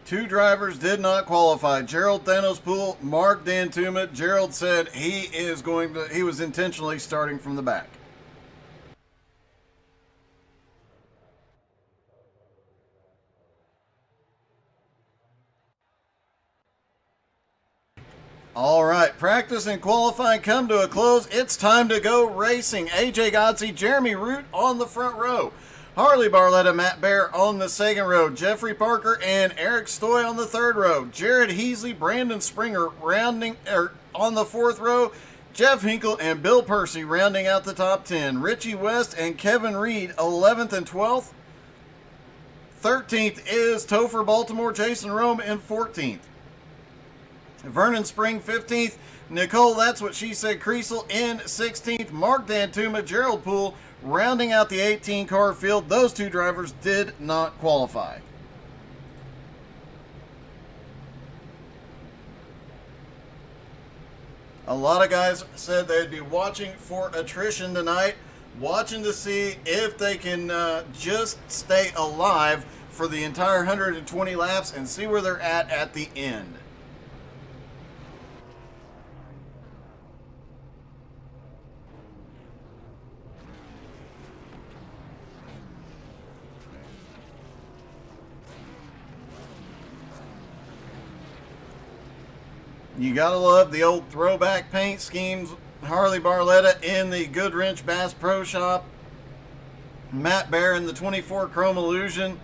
Two drivers did not qualify. Gerald Thanos Poole, Mark Dantuma. Gerald said he was intentionally starting from the back. All right, practice and qualifying come to a close. It's time to go racing. AJ Godsey, Jeremy Root on the front row. Harley Barletta, Matt Bear on the second row. Jeffrey Parker and Eric Stoy on the third row. Jared Heasley, Brandon Springer on the fourth row. Jeff Hinkle and Bill Percy rounding out the top 10. Richie West and Kevin Reed 11th and 12th. 13th is Topher Baltimore, Jason Rome in 14th. Vernon Spring 15th, Nicole, that's what she said, Creasel in 16th, Mark Dantuma, Gerald Poole rounding out the 18 car field. Those two drivers did not qualify. A lot of guys said they'd be watching for attrition tonight, watching to see if they can just stay alive for the entire 120 laps and see where they're at the end. You gotta love the old throwback paint schemes. Harley Barletta in the Goodwrench Bass Pro Shop. Matt Bear in the 24 Chrome Illusion.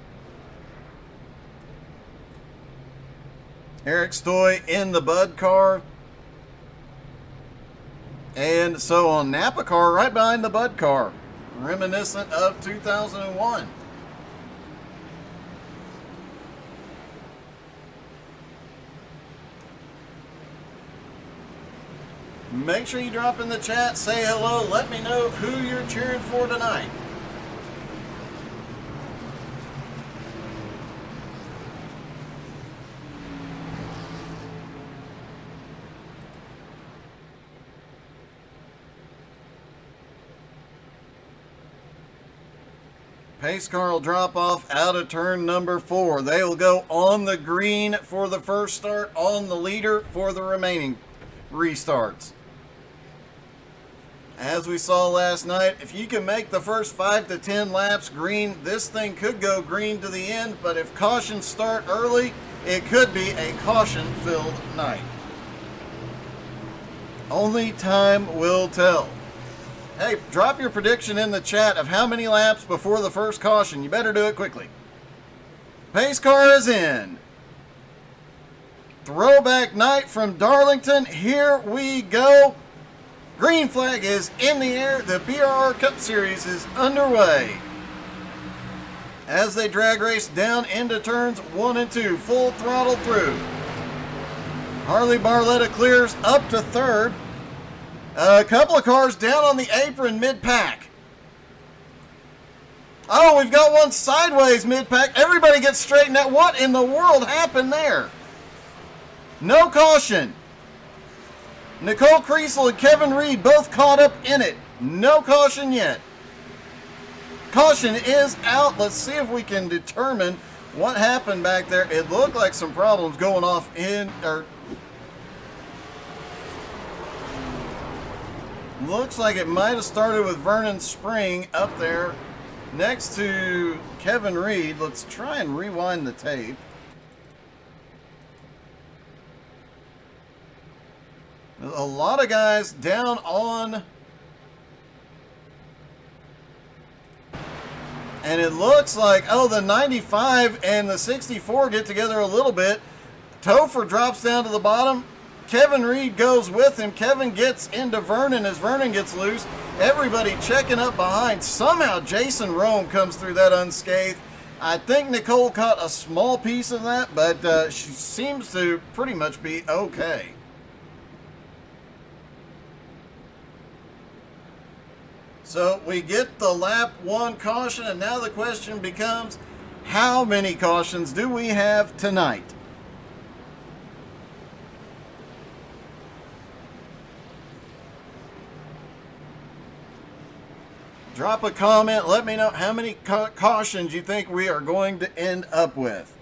Eric Stoy in the Bud car. And so on Napa car right behind the Bud car. Reminiscent of 2001. Make sure you drop in the chat, say hello, let me know who you're cheering for tonight. Pace car will drop off out of turn number 4. They will go on the green for the first start, on the leader for the remaining restarts. As we saw last night, if you can make the first 5 to 10 laps green, this thing could go green to the end, but if cautions start early, it could be a caution-filled night. Only time will tell. Hey, drop your prediction in the chat of how many laps before the first caution. You better do it quickly. Pace car is in. Throwback night from Darlington. Here we go. Green flag is in the air. The BRR Cup Series is underway. As they drag race down into turns 1 and 2, full throttle through. Harley Barletta clears up to third. A couple of cars down on the apron mid-pack. Oh, we've got one sideways mid-pack. Everybody gets straightened out. What in the world happened there? No caution. Nicole Creasel and Kevin Reed both caught up in it. No caution yet. Caution is out. Let's see if we can determine what happened back there. It looked like some problems going off looks like it might have started with Vernon Spring up there next to Kevin Reed. Let's try and rewind the tape. A lot of guys down on, and it looks like, oh, the 95 and the 64 get together a little bit. Topher drops down to the bottom. Kevin Reed goes with him. Kevin gets into Vernon as Vernon gets loose. Everybody checking up behind. Somehow Jason Rome comes through that unscathed. I think Nicole caught a small piece of that, but she seems to pretty much be okay. So we get the lap 1 caution, and now the question becomes, how many cautions do we have tonight? Drop a comment. Let me know how many cautions you think we are going to end up with.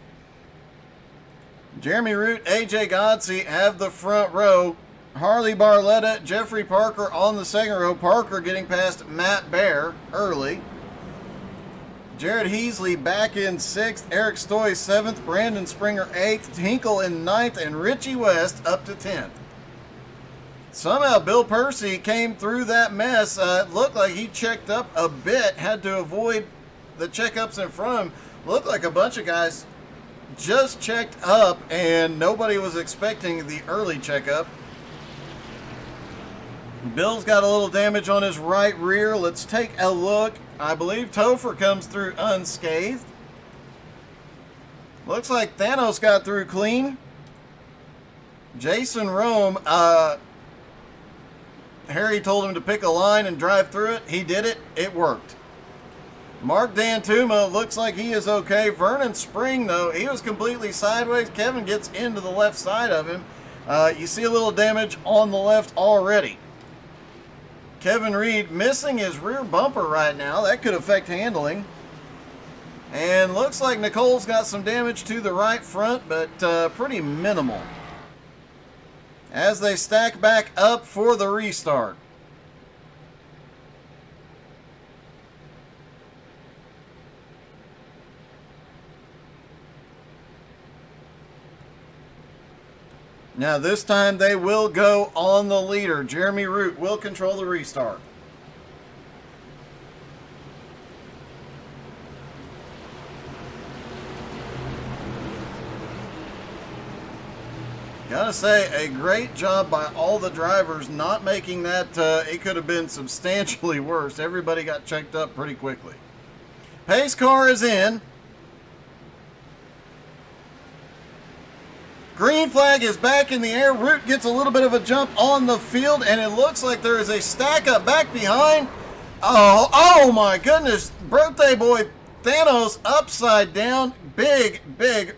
Jeremy Root, AJ Godsey have the front row. Harley Barletta, Jeffrey Parker on the second row. Parker getting past Matt Bear early. Jared Heasley back in 6th. Eric Stoy 7th. Brandon Springer 8th. Hinkle in 9th. And Richie West up to 10th. Somehow Bill Percy came through that mess. It looked like he checked up a bit. Had to avoid the checkups in front of him. Looked like a bunch of guys just checked up and nobody was expecting the early checkup. Bill's got a little damage on his right rear. Let's take a look. I believe Topher comes through unscathed. Looks like Thanos got through clean. Jason Rome, Harry told him to pick a line and drive through it. He did it. It worked. Mark Dantuma looks like he is okay. Vernon Spring, though, he was completely sideways. Kevin gets into the left side of him. You see a little damage on the left already. Kevin Reed missing his rear bumper right now. That could affect handling. And looks like Nicole's got some damage to the right front, but pretty minimal. As they stack back up for the restart. Now this time they will go on the leader. Jeremy Root will control the restart. Gotta say, a great job by all the drivers not making that, it could have been substantially worse. Everybody got checked up pretty quickly. Pace car is in. Green flag is back in the air. Root gets a little bit of a jump on the field, and it looks like there is a stack up back behind. Oh my goodness. Birthday boy Thanos upside down. Big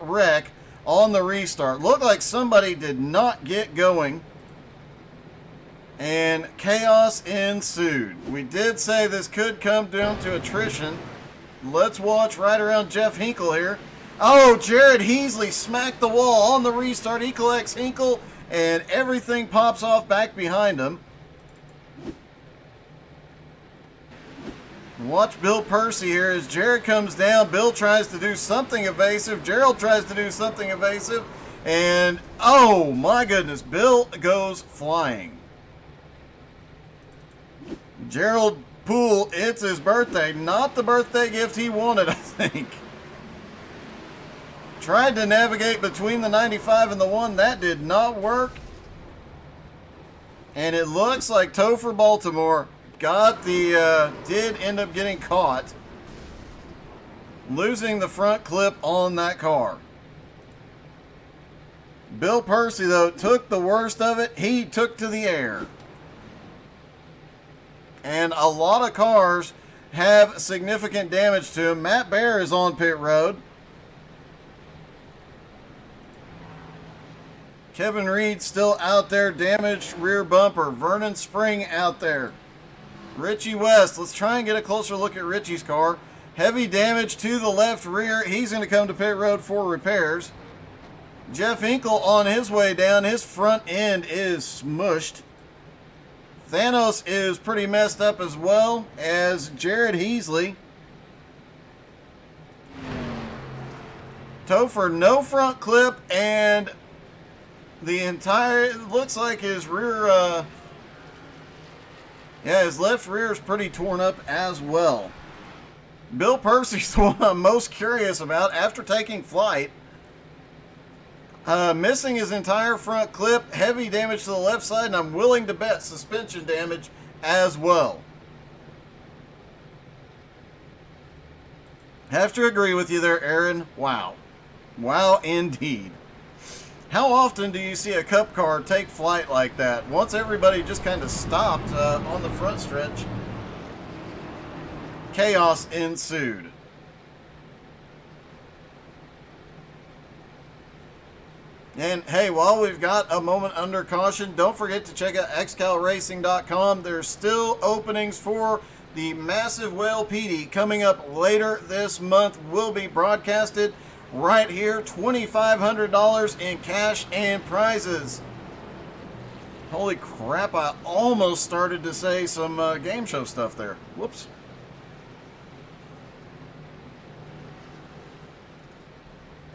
wreck on the restart. Looked like somebody did not get going, and chaos ensued. We did say this could come down to attrition. Let's watch right around Jeff Hinkle here. Oh, Jared Heasley smacked the wall on the restart. He collects Hinkle, and everything pops off back behind him. Watch Bill Percy here as Jared comes down. Bill tries to do something evasive. Gerald tries to do something evasive. And, oh my goodness, Bill goes flying. Gerald Poole, it's his birthday. Not the birthday gift he wanted, I think. Tried to navigate between the 95 and the 1. That did not work. And it looks like Topher Baltimore got the, did end up getting caught. Losing the front clip on that car. Bill Percy, though, took the worst of it. He took to the air. And a lot of cars have significant damage to him. Matt Bear is on pit road. Kevin Reed still out there, damaged rear bumper. Vernon Spring out there. Richie West, let's try and get a closer look at Richie's car. Heavy damage to the left rear. He's going to come to pit road for repairs. Jeff Hinkle on his way down. His front end is smushed. Thanos is pretty messed up as well as Jared Heasley. Topher, no front clip, and the entire, it looks like his rear, his left rear is pretty torn up as well. Bill Percy's the one I'm most curious about after taking flight. Missing his entire front clip, heavy damage to the left side, and I'm willing to bet suspension damage as well. Have to agree with you there, Aaron. Wow. Wow, indeed. How often do you see a Cup car take flight like that? Once everybody just kind of stopped on the front stretch, chaos ensued. And hey, while we've got a moment under caution, don't forget to check out xcalracing.com. There's still openings for the Massive Whale PD coming up later this month. Will be broadcasted right here. $2,500 in cash and prizes. Holy crap, I almost started to say some game show stuff there. Whoops.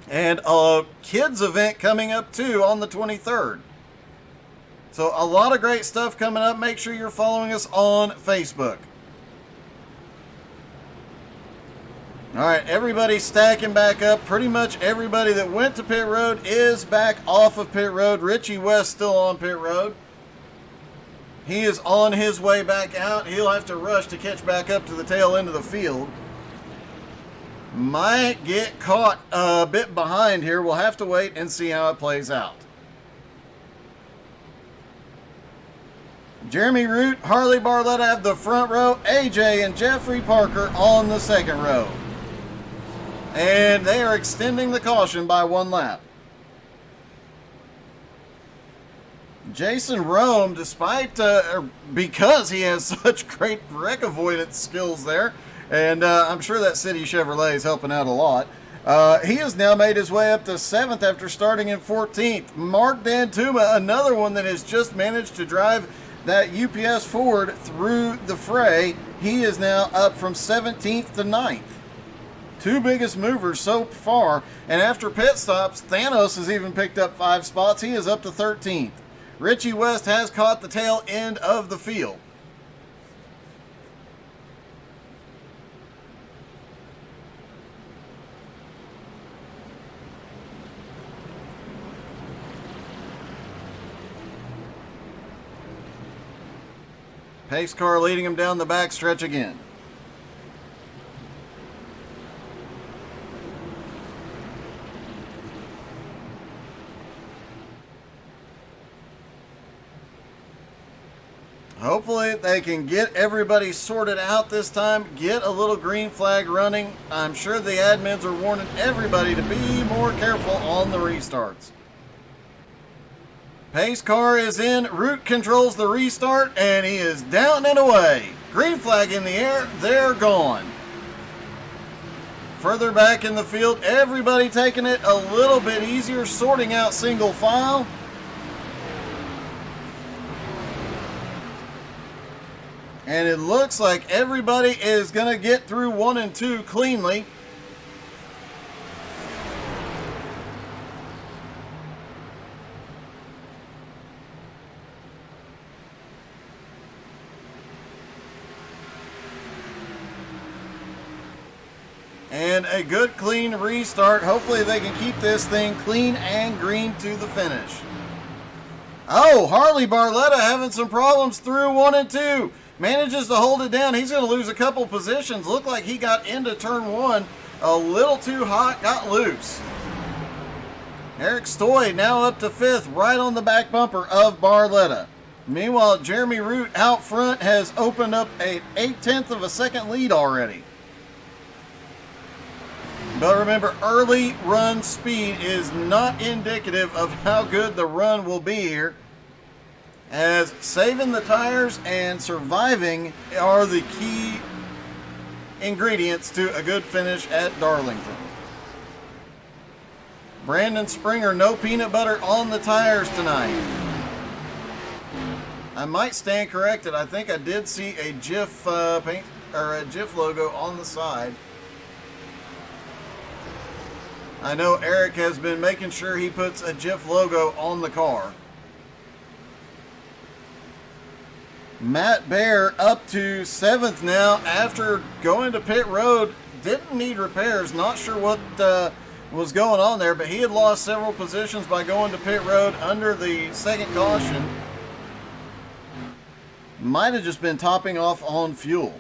And a kids event coming up too on the 23rd. So a lot of great stuff coming up. Make sure you're following us on Facebook. All right, everybody stacking back up. Pretty much everybody that went to pit road is back off of pit road. Richie West still on pit road. He is on his way back out. He'll have to rush to catch back up to the tail end of the field. Might get caught a bit behind here. We'll have to wait and see how it plays out. Jeremy Root, Harley Barletta have the front row. AJ and Jeffrey Parker on the second row. And they are extending the caution by 1 lap. Jason Rome, despite, because he has such great wreck avoidance skills there, and I'm sure that City Chevrolet is helping out a lot. He has now made his way up to 7th after starting in 14th. Mark Dantuma, another one that has just managed to drive that UPS Ford through the fray. He is now up from 17th to 9th. 2 biggest movers so far. And after pit stops, Thanos has even picked up 5 spots. He is up to 13th. Richie West has caught the tail end of the field. Pace car leading him down the back stretch again. Hopefully they can get everybody sorted out this time, get a little green flag running. I'm sure the admins are warning everybody to be more careful on the restarts. Pace car is in, Root controls the restart, and he is down and away. Green flag in the air, they're gone. Further back in the field, everybody taking it a little bit easier, sorting out single file. And it looks like everybody is going to get through 1 and 2 cleanly. And a good clean restart. Hopefully they can keep this thing clean and green to the finish. Oh, Harley Barletta having some problems through 1 and 2. Manages to hold it down. He's going to lose a couple positions. Looked like he got into turn 1 a little too hot, got loose. Eric Stoy now up to 5th, right on the back bumper of Barletta. Meanwhile, Jeremy Root out front has opened up a 1/8 of a second lead already. But remember, early run speed is not indicative of how good the run will be here, as saving the tires and surviving are the key ingredients to a good finish at Darlington. Brandon Springer, no peanut butter on the tires tonight. I might stand corrected. I think I did see a Jif paint or a Jif logo on the side. I know Eric has been making sure he puts a Jif logo on the car. Matt Bear up to 7th now after going to pit road. Didn't need repairs. Not sure what was going on there, but he had lost several positions by going to pit road under the second caution. Might have just been topping off on fuel.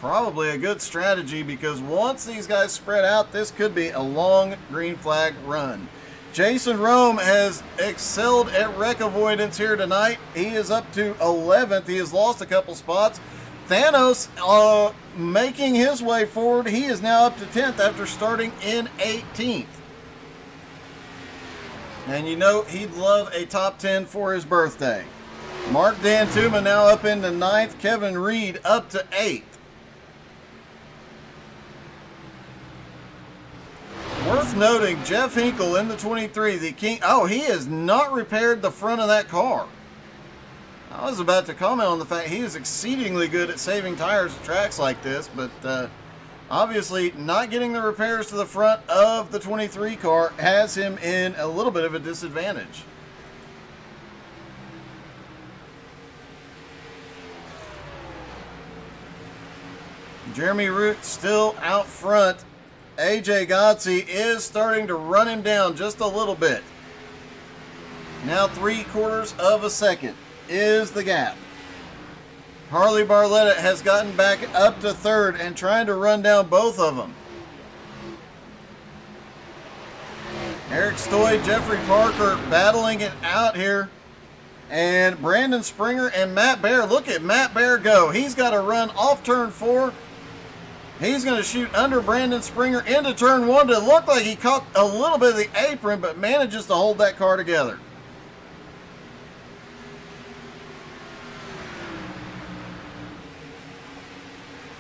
Probably a good strategy, because once these guys spread out, this could be a long green flag run. Jason Rome has excelled at wreck avoidance here tonight. He is up to 11th. He has lost a couple spots. Thanos making his way forward. He is now up to 10th after starting in 18th. And you know he'd love a top 10 for his birthday. Mark Dantuma now up into 9th. Kevin Reed up to 8th. Worth Worth noting, Jeff Hinkle in the 23, the king. Oh, he has not repaired the front of that car. I was about to comment on the fact he is exceedingly good at saving tires at tracks like this, but obviously not getting the repairs to the front of the 23 car has him in a little bit of a disadvantage. Jeremy Root still out front. AJ Godsey is starting to run him down just a little bit. Now 3/4 of a second is the gap. Harley Barletta has gotten back up to third and trying to run down both of them. Eric Stoy, Jeffrey Parker battling it out here. And Brandon Springer and Matt Bear. Look at Matt Bear go. He's got to run off turn 4. He's going to shoot under Brandon Springer into turn 1 to look like he caught a little bit of the apron, but manages to hold that car together.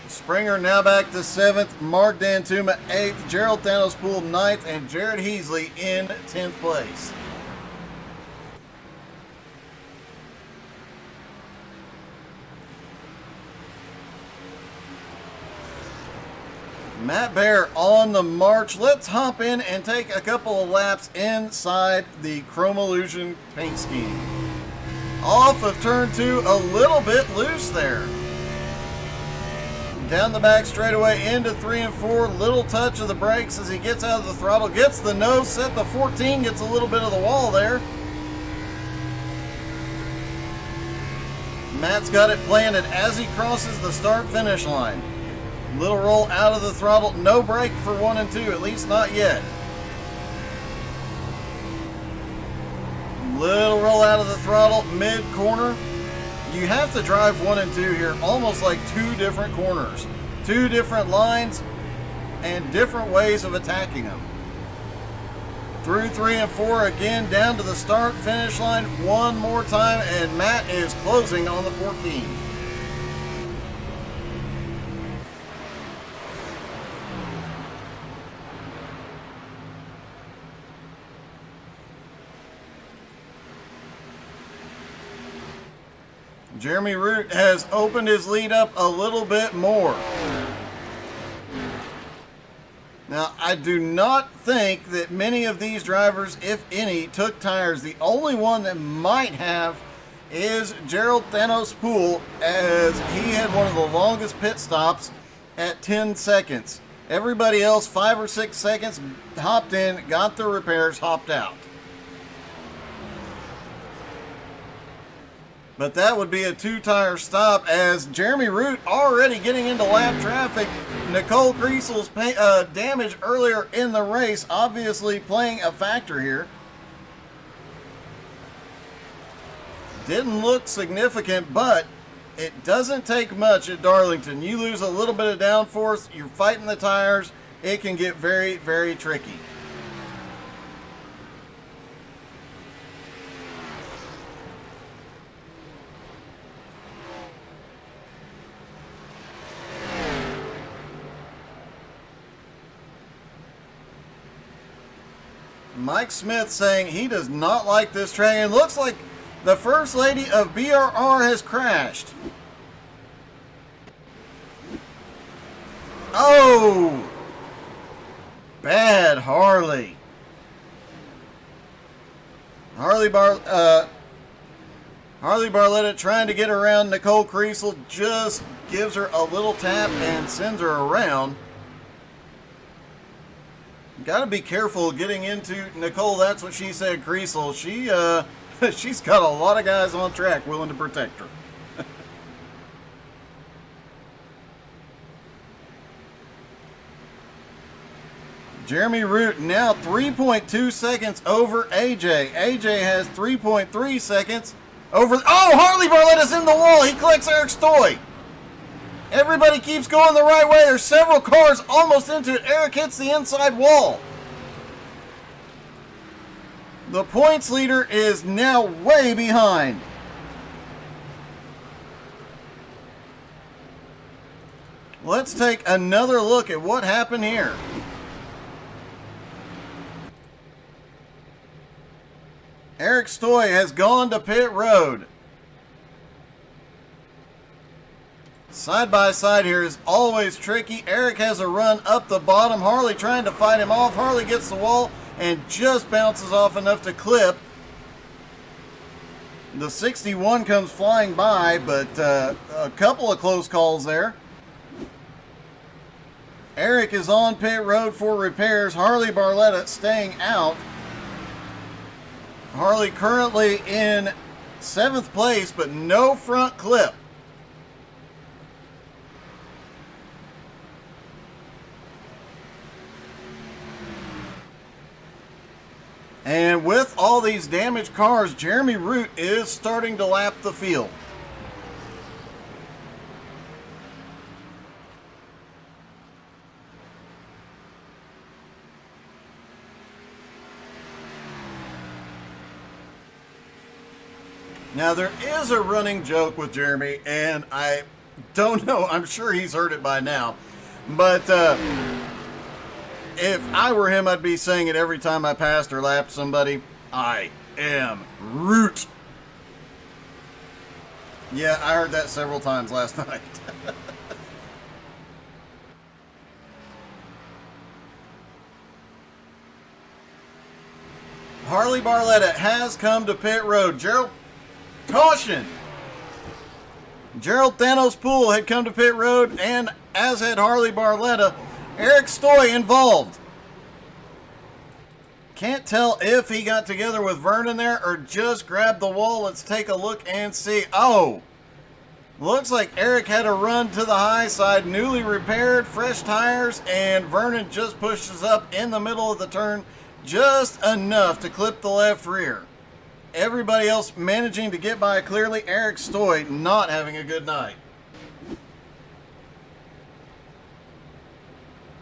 Springer now back to 7th, Mark Dantuma 8th, Gerald Thanos-Poole 9th, and Jared Heasley in 10th place. Matt Bear on the march. Let's hop in and take a couple of laps inside the Chrome Illusion paint scheme. Off of turn 2, a little bit loose there. Down the back straightaway into 3 and 4. Little touch of the brakes as he gets out of the throttle. Gets the nose set. The 14 gets a little bit of the wall there. Matt's got it planted as he crosses the start-finish line. Little roll out of the throttle. No brake for 1 and 2, at least not yet. Little roll out of the throttle mid-corner. You have to drive 1 and 2 here, almost like 2 different corners. 2 different lines and different ways of attacking them. Through 3 and 4 again, down to the start-finish line one more time, and Matt is closing on the 14. Jeremy Root has opened his lead up a little bit more. Now, I do not think that many of these drivers, if any, took tires. The only one that might have is Gerald Thanos-Poole, as he had one of the longest pit stops at 10 seconds. Everybody else, 5 or 6 seconds, hopped in, got the repairs, hopped out. But that would be a 2-tire stop, as Jeremy Root already getting into lap traffic. Nicole Creasel's damage earlier in the race obviously playing a factor here. Didn't look significant, but it doesn't take much at Darlington. You lose a little bit of downforce, you're fighting the tires, it can get very, very tricky. Mike Smith saying he does not like this track. It looks like the First Lady of BRR has crashed. Oh! Bad Harley. Harley Barletta trying to get around Nicole Creasel, just gives her a little tap and sends her around. Got to be careful getting into Nicole. That's what she said, Creasel. She's got a lot of guys on track willing to protect her. Jeremy Root now 3.2 seconds over AJ. AJ has 3.3 seconds over. Oh, Harley Barletta's in the wall. He collects Eric Stoy. Everybody keeps going the right way. There's several cars almost into it. Eric hits the inside wall. The points leader is now way behind. Let's take another look at what happened here. Eric Stoy has gone to pit road. Side by side here is always tricky. Eric has a run up the bottom. Harley trying to fight him off. Harley gets the wall and just bounces off enough to clip. The 61 comes flying by, but a couple of close calls there. Eric is on pit road for repairs. Harley Barletta staying out. Harley currently in 7th place, but no front clip. And with all these damaged cars, Jeremy Root is starting to lap the field. Now, there is a running joke with Jeremy, and I don't know, I'm sure he's heard it by now, but if I were him, I'd be saying it every time I passed or lapped somebody. I am Root. Yeah, I heard that several times last night. Harley Barletta has come to pit road. Gerald, caution! Gerald Thanos Poole had come to pit road, and as had Harley Barletta. Eric Stoy involved. Can't tell if he got together with Vernon there or just grabbed the wall. Let's take a look and see. Oh, looks like Eric had a run to the high side, newly repaired, fresh tires, and Vernon just pushes up in the middle of the turn just enough to clip the left rear. Everybody else managing to get by clearly. Eric Stoy not having a good night.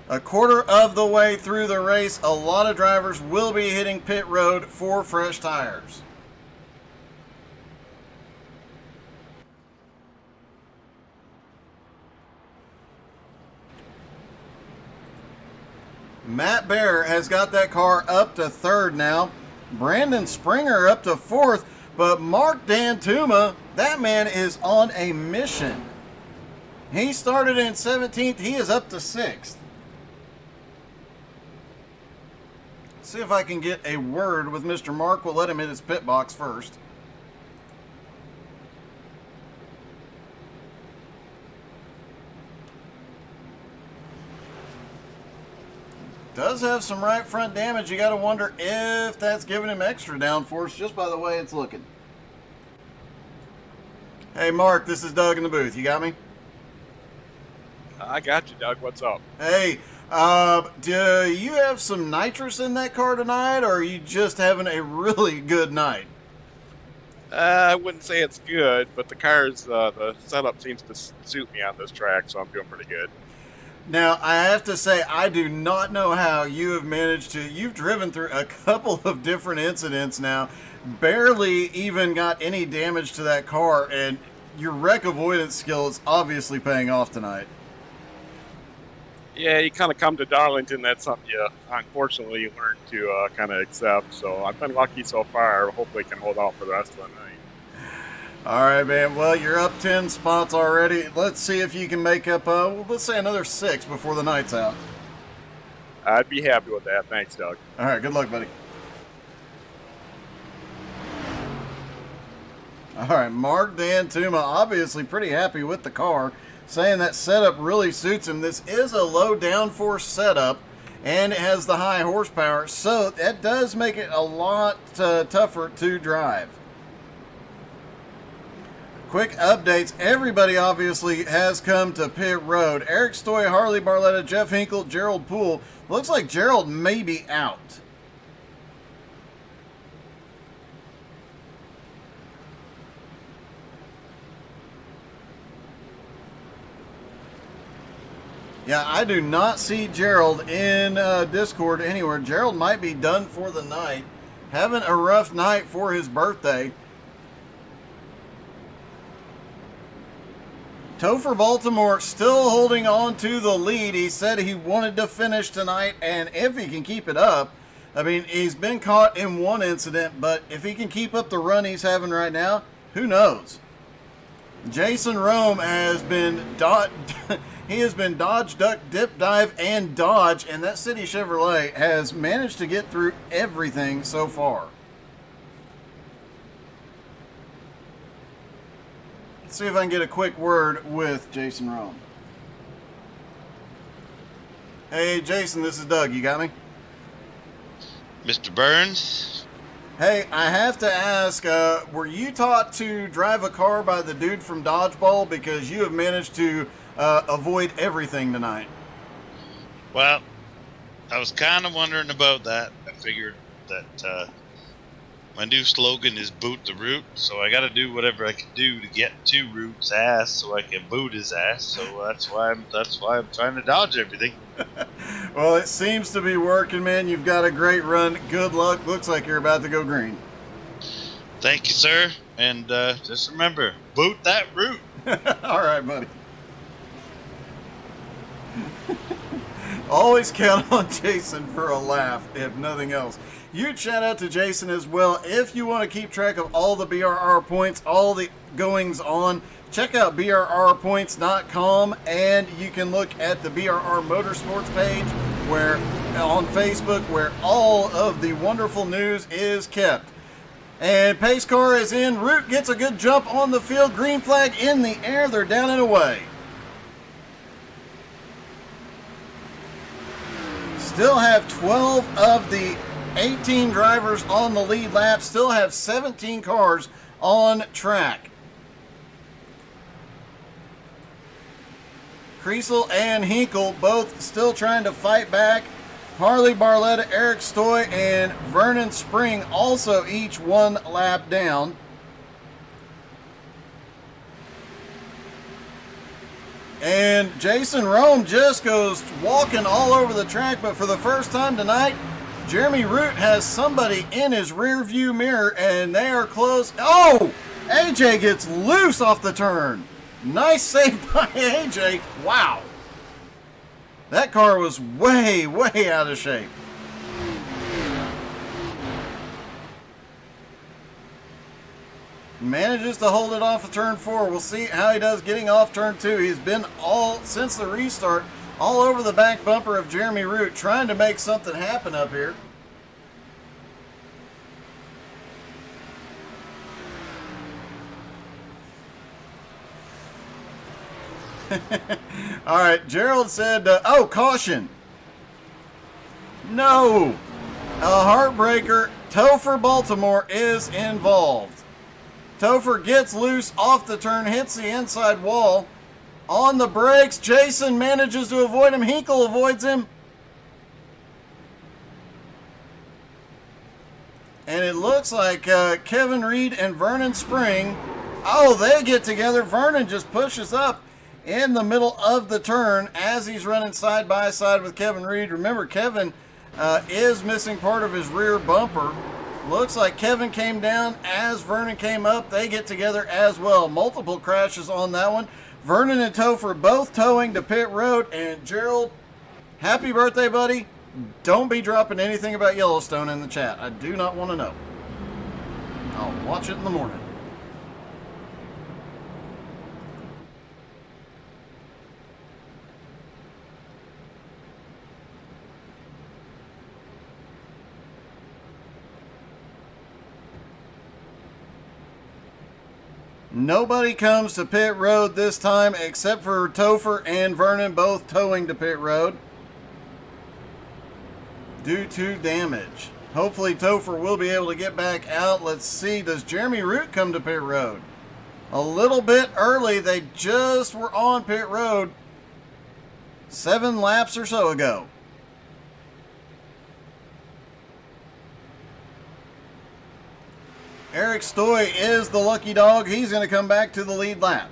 A quarter of the way through the race, a lot of drivers will be hitting pit road for fresh tires. Matt Bear has got that car up to 3rd now. Brandon Springer up to 4th, but Mark Dantuma, that man is on a mission. He started in 17th, he is up to 6th. See if I can get a word with Mr. Mark. We'll let him hit his pit box first. Does have some right front damage. You got to wonder if that's giving him extra downforce just by the way it's looking. Hey Mark, this is Doug in the booth. You got me? I got you, Doug. What's up? Hey, do you have some nitrous in that car tonight, or are you just having a really good night? I wouldn't say it's good, but the setup seems to suit me on this track, so I'm doing pretty good. Now, I have to say, I do not know how you have managed to, you've driven through a couple of different incidents now, barely even got any damage to that car, and your wreck avoidance skill is obviously paying off tonight. Yeah, you kind of come to Darlington. That's something you unfortunately learn to kind of accept. So I've been lucky so far. Hopefully can hold out for the rest of the night. All right, man. Well, you're up 10 spots already. Let's see if you can make up, let's say another 6 before the night's out. I'd be happy with that. Thanks, Doug. All right, good luck, buddy. All right, Mark Dantuma obviously pretty happy with the car, saying that setup really suits him. This is a low downforce setup, and it has the high horsepower, so that does make it a lot tougher to drive. Quick updates. Everybody obviously has come to pit road. Eric Stoy, Harley Barletta, Jeff Hinkle, Gerald Poole. Looks like Gerald may be out. Yeah, I do not see Gerald in Discord anywhere. Gerald might be done for the night. Having a rough night for his birthday. Topher Baltimore still holding on to the lead. He said he wanted to finish tonight, and if he can keep it up, I mean, he's been caught in one incident, but if he can keep up the run he's having right now, who knows? Jason Rome has been he has been dodge, duck, dip, dive, and dodge, and that City Chevrolet has managed to get through everything so far. Let's see if I can get a quick word with Jason Rome. Hey, Jason, this is Doug. You got me? Mr. Burns? Hey, I have to ask, were you taught to drive a car by the dude from Dodgeball? Because you have managed to avoid everything tonight. Well, I was kind of wondering about that. I figured that my new slogan is boot the root, so I got to do whatever I can do to get to Root's ass so I can boot his ass. So that's why I'm trying to dodge everything. Well, it seems to be working, man. You've got a great run. Good luck. Looks like you're about to go green. Thank you, sir. And just remember, boot that root. All right, buddy. Always count on Jason for a laugh, if nothing else. Huge shout out to Jason as well. If you want to keep track of all the BRR points, all the goings on, check out brrpoints.com, and you can look at the BRR Motorsports page where on Facebook, where all of the wonderful news is kept. And pace car is in. Root gets a good jump on the field. Green flag in the air. They're down and away. Still have 12 of the 18 drivers on the lead lap. Still have 17 cars on track. Kriesel and Hinkle both still trying to fight back. Harley Barletta, Eric Stoy, and Vernon Spring also each one lap down. And Jason Rome just goes walking all over the track, but for the first time tonight, Jeremy Root has somebody in his rear view mirror, and they are close. Oh! AJ gets loose off the turn. Nice save by AJ. Wow. That car was way, way out of shape. Manages to hold it off of turn 4. We'll see how he does getting off turn 2. He's been all, since the restart, all over the back bumper of Jeremy Root, trying to make something happen up here. All right, Gerald said, oh, caution. No. A heartbreaker. Topher Baltimore is involved. Topher gets loose off the turn, hits the inside wall. On the brakes, Jason manages to avoid him. Hinkle avoids him. And it looks like Kevin Reed and Vernon Spring, oh, they get together. Vernon just pushes up in the middle of the turn as he's running side by side with Kevin Reed. Remember, Kevin is missing part of his rear bumper. Looks like Kevin came down as Vernon came up. They get together as well. Multiple crashes on that one. Vernon and Topher both towing to pit road. And Gerald, happy birthday, buddy. Don't be dropping anything about Yellowstone in the chat. I do not want to know. I'll watch it in the morning. Nobody comes to pit road this time except for Topher and Vernon, both towing to pit road due to damage. Hopefully Topher will be able to get back out. Let's see, does Jeremy Root come to pit road? A little bit early. They just were on pit road 7 laps or so ago. Eric Stoy is the lucky dog. He's going to come back to the lead lap.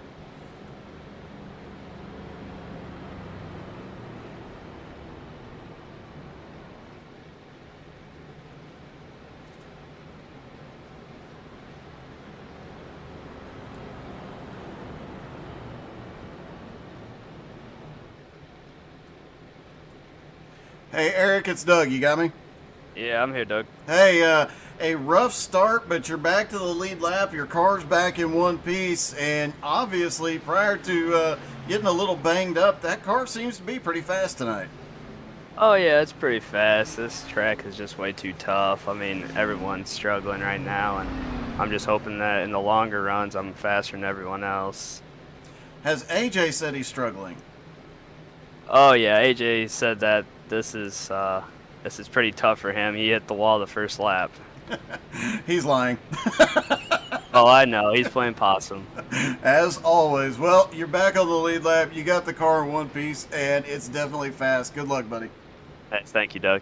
Hey, Eric, it's Doug. You got me? Yeah, I'm here, Doug. Hey, a rough start, but you're back to the lead lap. Your car's back in one piece, and obviously, prior to getting a little banged up, that car seems to be pretty fast tonight. Oh yeah, it's pretty fast. This track is just way too tough. I mean, everyone's struggling right now, and I'm just hoping that in the longer runs, I'm faster than everyone else. Has AJ said he's struggling? Oh yeah, AJ said that this is pretty tough for him. He hit the wall the first lap. He's lying. Oh, I know. He's playing possum. As always. Well, you're back on the lead lap. You got the car in one piece, and it's definitely fast. Good luck, buddy. Thank you, Doug.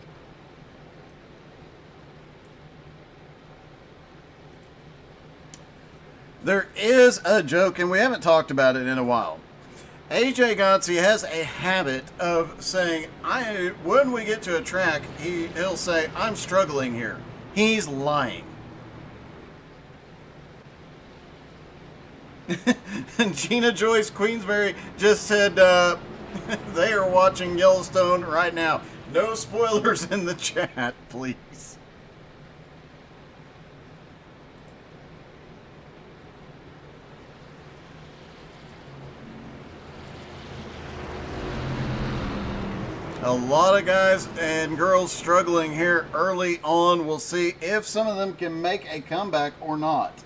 There is a joke, and we haven't talked about it in a while. AJ Gotzi has a habit of saying, when we get to a track, he'll say, I'm struggling here. He's lying. And Gina Joyce Queensberry just said they are watching Yellowstone right now. No spoilers in the chat, please. A lot of guys and girls struggling here early on. We'll see if some of them can make a comeback or not.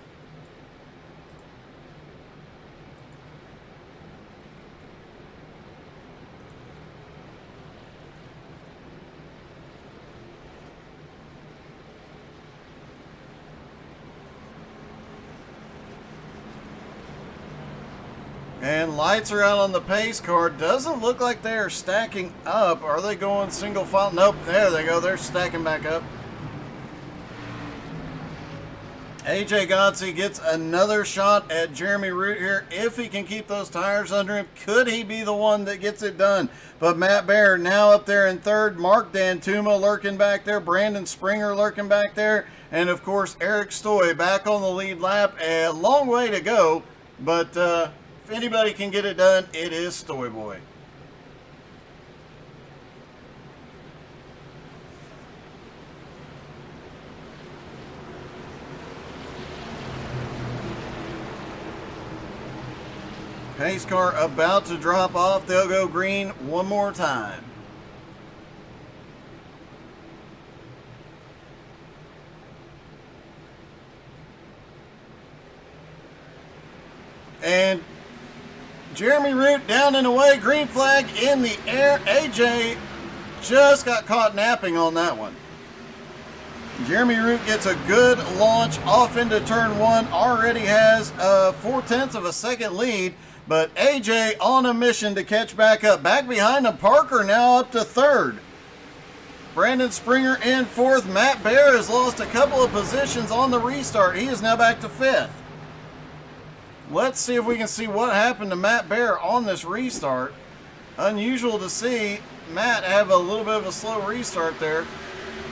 And lights are out on the pace car. Doesn't look like they are stacking up. Are they going single file? Nope, there they go. They're stacking back up. AJ Gotzi gets another shot at Jeremy Root here. If he can keep those tires under him, could he be the one that gets it done? But Matt Baer now up there in third. Mark Dantuma lurking back there. Brandon Springer lurking back there. And, of course, Eric Stoy back on the lead lap. A long way to go, but if anybody can get it done, it is Stoy Boy. Pace car about to drop off. They'll go green one more time. And Jeremy Root down and away. Green flag in the air. AJ just got caught napping on that one. Jeremy Root gets a good launch off into turn one. Already has a 0.4 of a second lead. But AJ on a mission to catch back up. Back behind him, Parker now up to third. Brandon Springer in fourth. Matt Baer has lost a couple of positions on the restart. He is now back to fifth. Let's see if we can see what happened to Matt Baer on this restart. Unusual to see Matt have a little bit of a slow restart there.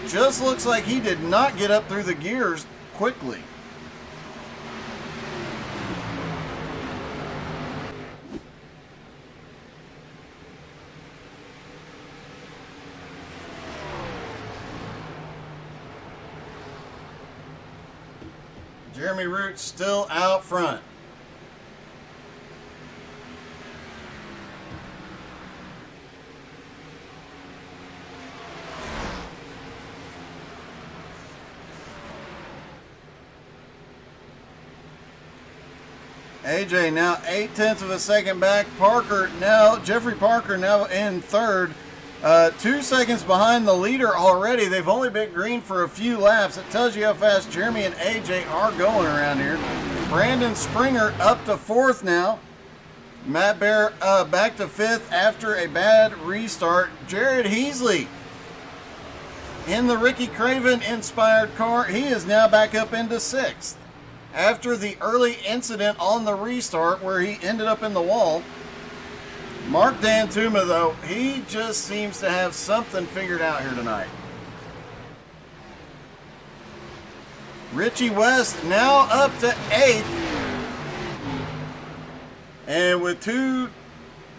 Just looks like he did not get up through the gears quickly. Jeremy Root still out front. AJ now 0.8 of a second back. Jeffrey Parker now in third. 2 seconds behind the leader already. They've only been green for a few laps. It tells you how fast Jeremy and AJ are going around here. Brandon Springer up to fourth now. Matt Baer back to fifth after a bad restart. Jared Heasley in the Ricky Craven inspired car. He is now back up into sixth. After the early incident on the restart where he ended up in the wall. Mark Dantuma, though, he just seems to have something figured out here tonight. Richie West now up to eighth. And with two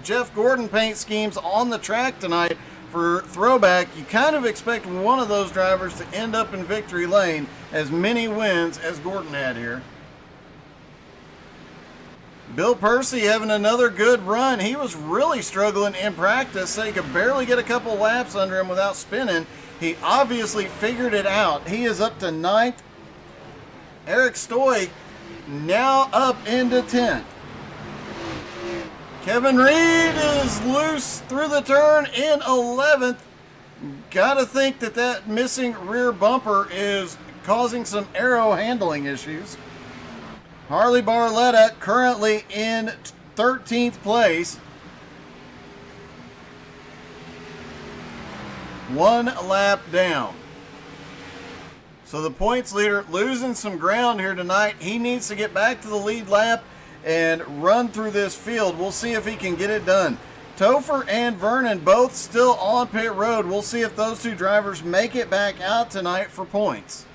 Jeff Gordon paint schemes on the track tonight, For throwback, you kind of expect one of those drivers to end up in victory lane, as many wins as Gordon had here. Bill Percy having another good run. He was really struggling in practice, so he could barely get a couple laps under him without spinning. He obviously figured it out. He is up to 9th. Eric Stoy now up into 10th. Kevin Reed is loose through the turn in 11th. Gotta think that missing rear bumper is causing some aero handling issues. Harley Barletta currently in 13th place. 1 lap down. So the points leader losing some ground here tonight. He needs to get back to the lead lap and run through this field. We'll see if he can get it done. Topher and Vernon both still on pit road. We'll see if those two drivers make it back out tonight for points.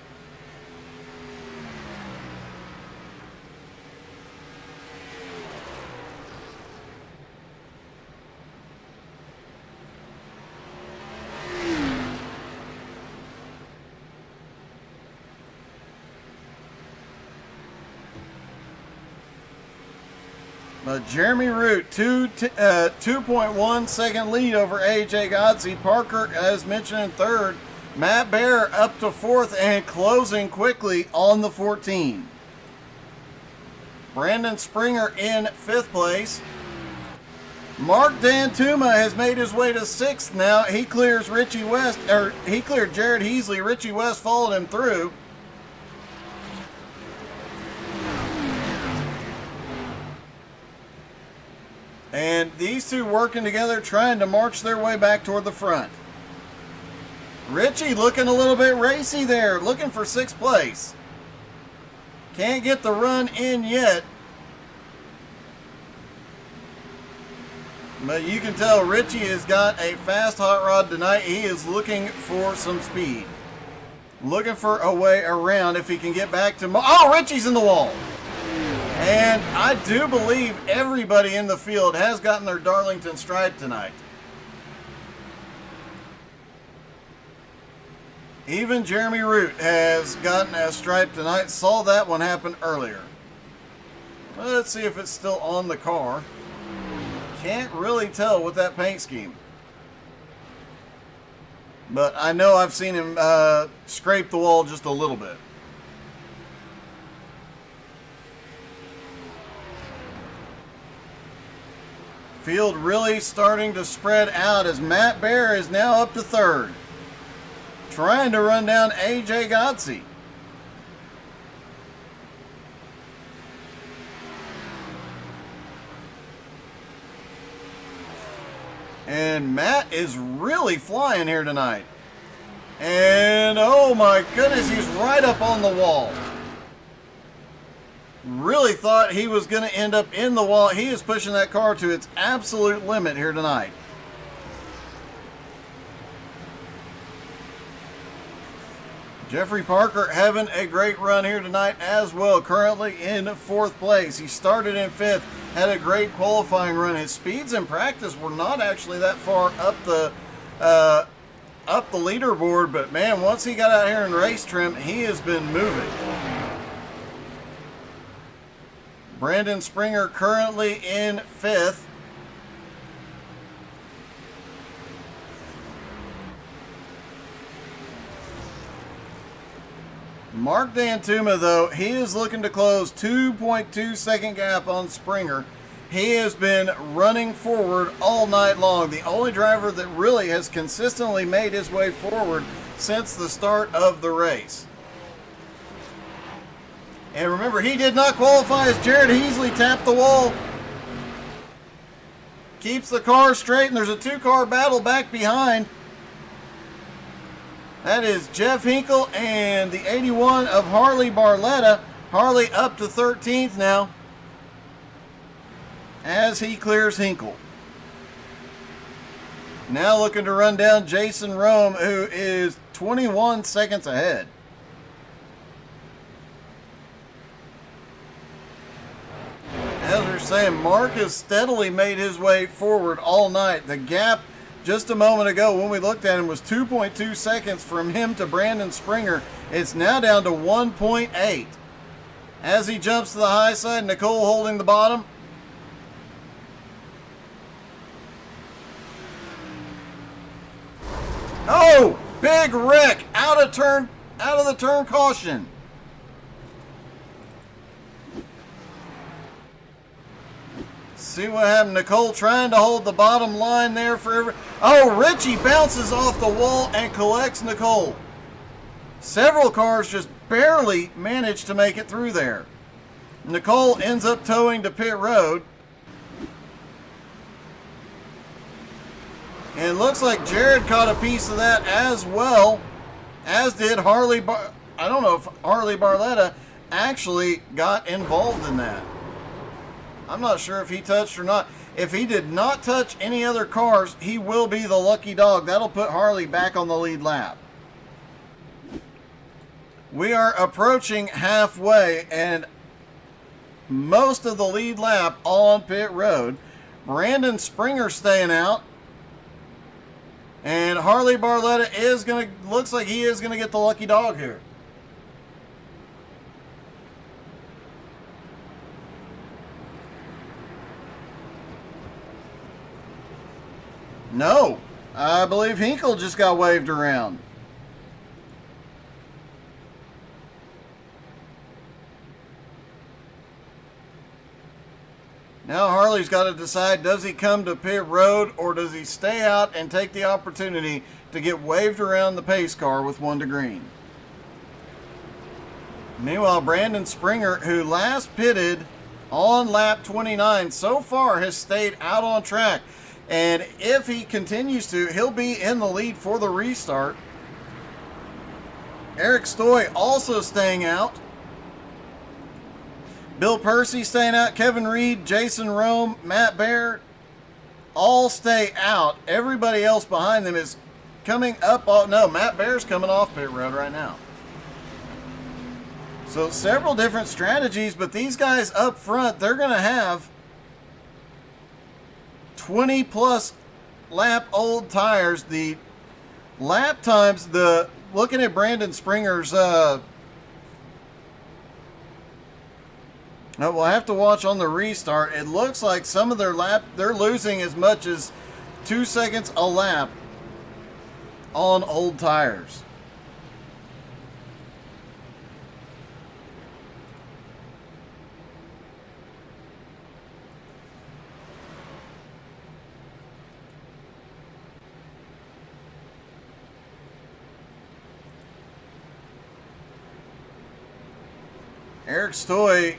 Jeremy Root, 2.1 second lead over AJ Godsey. Parker, as mentioned, in 3rd. Matt Bear up to 4th and closing quickly on the 14. Brandon Springer in 5th place. Mark Dantuma has made his way to 6th now. He clears Richie West, or he cleared Jared Heasley. Richie West followed him through. And these two working together, trying to march their way back toward the front. Richie looking a little bit racy there, looking for 6th place. Can't get the run in yet. But you can tell Richie has got a fast hot rod tonight. He is looking for some speed. Looking for a way around if he can get back to... Oh, Richie's in the wall. And I do believe everybody in the field has gotten their Darlington stripe tonight. Even Jeremy Root has gotten a stripe tonight. Saw that one happen earlier. Let's see if it's still on the car. Can't really tell with that paint scheme. But I know I've seen him scrape the wall just a little bit. Field really starting to spread out as Matt Bear is now up to 3rd. Trying to run down AJ Godsey. And Matt is really flying here tonight. And oh my goodness, he's right up on the wall. Really thought he was going to end up in the wall. He is pushing that car to its absolute limit here tonight. Jeffrey Parker having a great run here tonight as well. Currently in 4th place. He started in 5th. Had a great qualifying run. His speeds in practice were not actually that far up the leaderboard. But man, once he got out here in race trim, he has been moving. Brandon Springer currently in 5th. Mark Dantuma, though, he is looking to close 2.2 second gap on Springer. He has been running forward all night long. The only driver that really has consistently made his way forward since the start of the race. And remember, he did not qualify as Jared Heasley tapped the wall. Keeps the car straight, and there's a 2-car battle back behind. That is Jeff Hinkle and the 81 of Harley Barletta. Harley up to 13th now as he clears Hinkle. Now looking to run down Jason Rome, who is 21 seconds ahead. As we're saying, Mark has steadily made his way forward all night. The gap just a moment ago when we looked at him was 2.2 seconds from him to Brandon Springer. It's now down to 1.8. As he jumps to the high side, Nicole holding the bottom. Oh, big wreck out of the turn caution. See what happened. Nicole trying to hold the bottom line there for Oh, Richie bounces off the wall and collects Nicole. Several cars just barely managed to make it through there. Nicole ends up towing to pit road. And it looks like Jared caught a piece of that as well, as did Harley. I don't know if Harley Barletta actually got involved in that. I'm not sure if he touched or not. If he did not touch any other cars, he will be the lucky dog. That'll put Harley back on the lead lap. We are approaching halfway, and most of the lead lap on pit road. Brandon Springer staying out. And Harley Barletta looks like he is gonna get the lucky dog here. No, I believe Hinkle just got waved around. Now Harley's got to decide, does he come to pit road or does he stay out and take the opportunity to get waved around the pace car with 1 to green? Meanwhile, Brandon Springer, who last pitted on lap 29, so far has stayed out on track. And if he continues to, he'll be in the lead for the restart. Eric Stoy also staying out. Bill Percy staying out. Kevin Reed, Jason Rome, Matt Baird all stay out. Everybody else behind them is coming up. No, Matt Baird's coming off pit road right now. So several different strategies, but these guys up front, they're going to have 20 plus lap old tires. The lap times, looking at Brandon Springer's, we'll have to watch on the restart. It looks like some of they're losing as much as 2 seconds a lap on old tires. Eric Stoy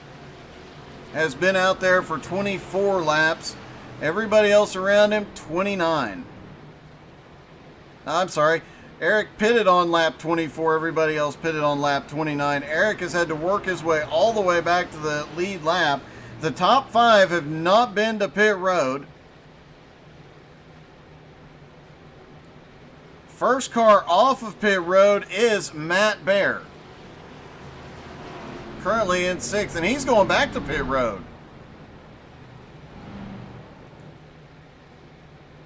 has been out there for 24 laps. Everybody else around him, 29. I'm sorry. Eric pitted on lap 24. Everybody else pitted on lap 29. Eric has had to work his way all the way back to the lead lap. The top 5 have not been to pit road. First car off of pit road is Matt Baird. Currently in 6th, and he's going back to pit road.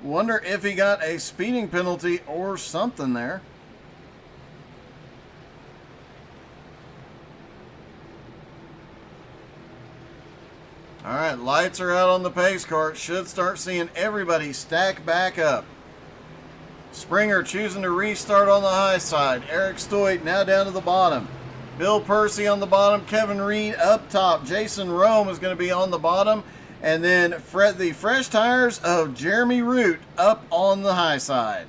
Wonder if he got a speeding penalty or something there. All right, lights are out on the pace car. Should start seeing everybody stack back up. Springer choosing to restart on the high side. Eric Stoy now down to the bottom. Bill Percy on the bottom, Kevin Reed up top. Jason Rome is going to be on the bottom. And then the fresh tires of Jeremy Root up on the high side.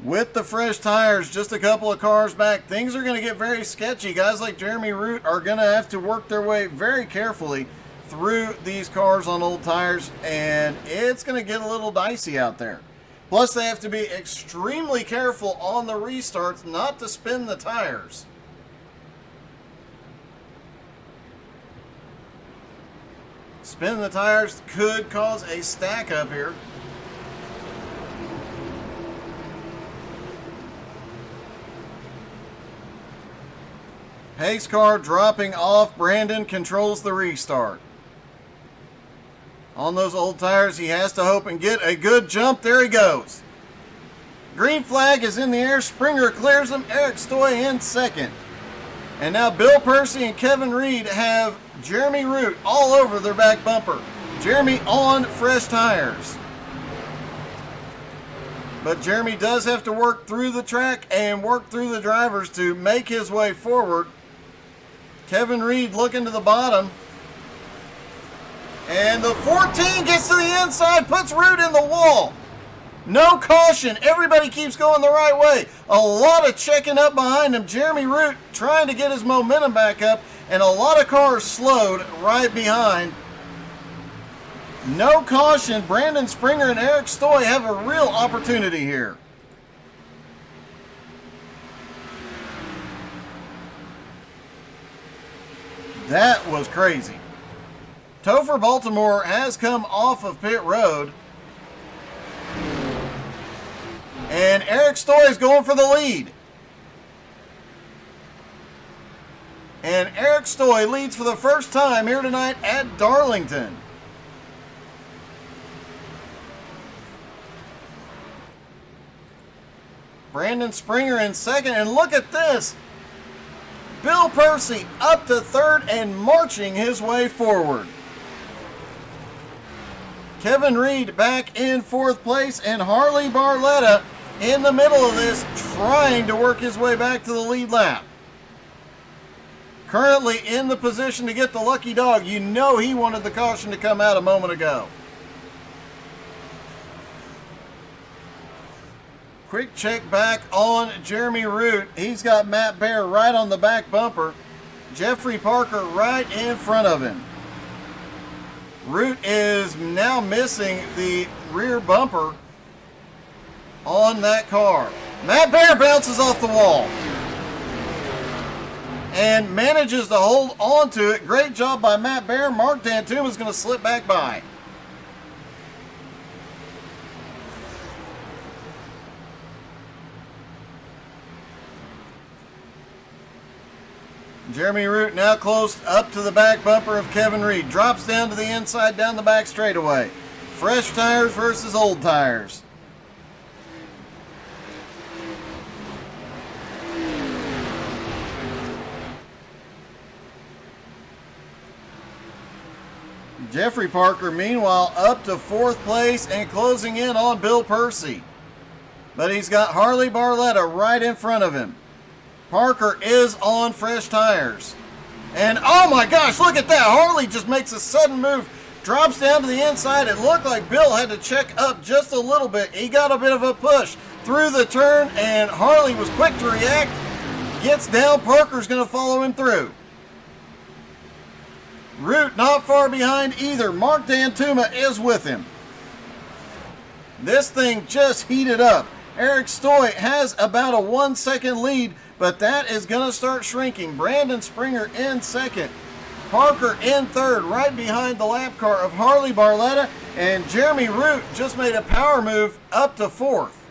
With the fresh tires, just a couple of cars back, things are going to get very sketchy. Guys like Jeremy Root are going to have to work their way very carefully through these cars on old tires. And it's going to get a little dicey out there. Plus, they have to be extremely careful on the restarts not to spin the tires. Spinning the tires could cause a stack up here. Pace car dropping off. Brandon controls the restart. On those old tires, he has to hope and get a good jump. There he goes. Green flag is in the air. Springer clears him. Eric Stoy in second. And now Bill Percy and Kevin Reed have Jeremy Root all over their back bumper. Jeremy on fresh tires. But Jeremy does have to work through the track and work through the drivers to make his way forward. Kevin Reed looking to the bottom. And the 14 gets to the inside, puts Root in the wall. No caution. Everybody keeps going the right way. A lot of checking up behind him. Jeremy Root trying to get his momentum back up, and a lot of cars slowed right behind. No caution. Brandon Springer and Eric Stoy have a real opportunity here. That was crazy. Topher Baltimore has come off of pit road. And Eric Stoy is going for the lead. And Eric Stoy leads for the first time here tonight at Darlington. Brandon Springer in second, and look at this. Bill Percy up to third and marching his way forward. Kevin Reed back in fourth place, and Harley Barletta in the middle of this, trying to work his way back to the lead lap. Currently in the position to get the lucky dog. You know he wanted the caution to come out a moment ago. Quick check back on Jeremy Root. He's got Matt Bear right on the back bumper. Jeffrey Parker right in front of him. Root is now missing the rear bumper on that car. Matt Bear bounces off the wall and manages to hold on to it. Great job by Matt Bear. Mark Dantum is going to slip back by. Jeremy Root now close up to the back bumper of Kevin Reed. Drops down to the inside, down the back straightaway. Fresh tires versus old tires. Jeffrey Parker, meanwhile, up to fourth place and closing in on Bill Percy. But he's got Harley Barletta right in front of him. Parker is on fresh tires. And oh my gosh, look at that. Harley just makes a sudden move, drops down to the inside. It looked like Bill had to check up just a little bit. He got a bit of a push through the turn, and Harley was quick to react. Gets down, Parker's going to follow him through. Root not far behind either. Mark Dantuma is with him. This thing just heated up. Eric Stoy has about a 1 second lead, but that is going to start shrinking. Brandon Springer in second. Parker in third, right behind the lap car of Harley Barletta. And Jeremy Root just made a power move up to fourth.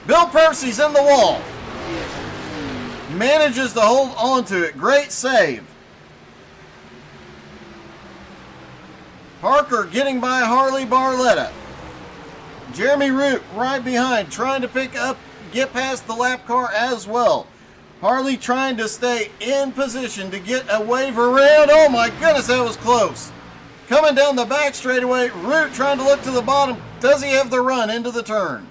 Bill Percy's in the wall. Manages to hold on to it. Great save. Parker getting by Harley Barletta. Jeremy Root right behind, trying to pick up, get past the lap car as well. Harley trying to stay in position to get a wave around. Oh my goodness, that was close. Coming down the back straightaway, Root trying to look to the bottom. Does he have the run into the turn?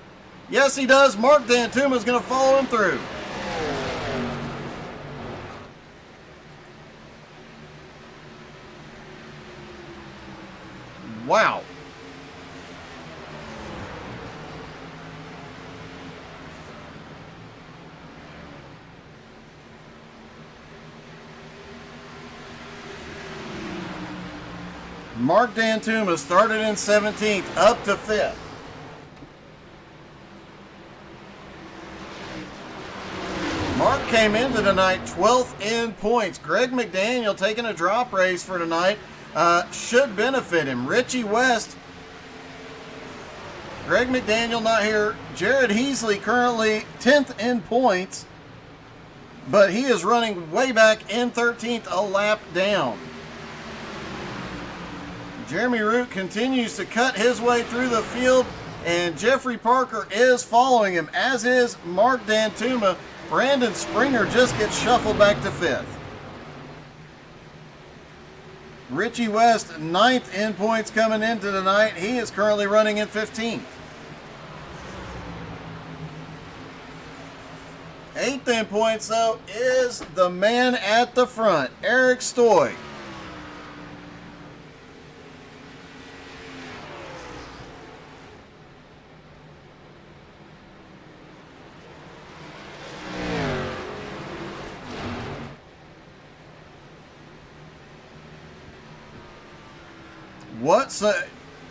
Yes, he does. Mark Dantuma is going to follow him through. Wow. Mark Dantuma started in 17th, up to 5th. Mark came into tonight 12th in points. Greg McDaniel taking a drop race for tonight should benefit him. Richie West, Greg McDaniel not here. Jared Heasley currently 10th in points, but he is running way back in 13th, a lap down. Jeremy Root continues to cut his way through the field, and Jeffrey Parker is following him, as is Mark Dantuma. Brandon Springer just gets shuffled back to 5th. Richie West, 9th in points coming into tonight. He is currently running in 15th. 8th in points, though, is the man at the front, Eric Stoy.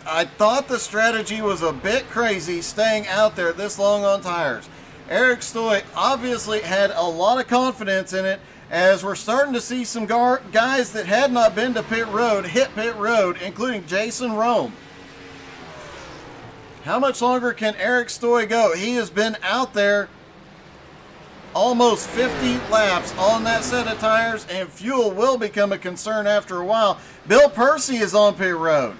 I thought the strategy was a bit crazy staying out there this long on tires. Eric Stoy obviously had a lot of confidence in it, as we're starting to see some guys that had not been to pit road hit pit road, including Jason Rome. How much longer can Eric Stoy go? He has been out there almost 50 laps on that set of tires, and fuel will become a concern after a while. Bill Percy is on pit road.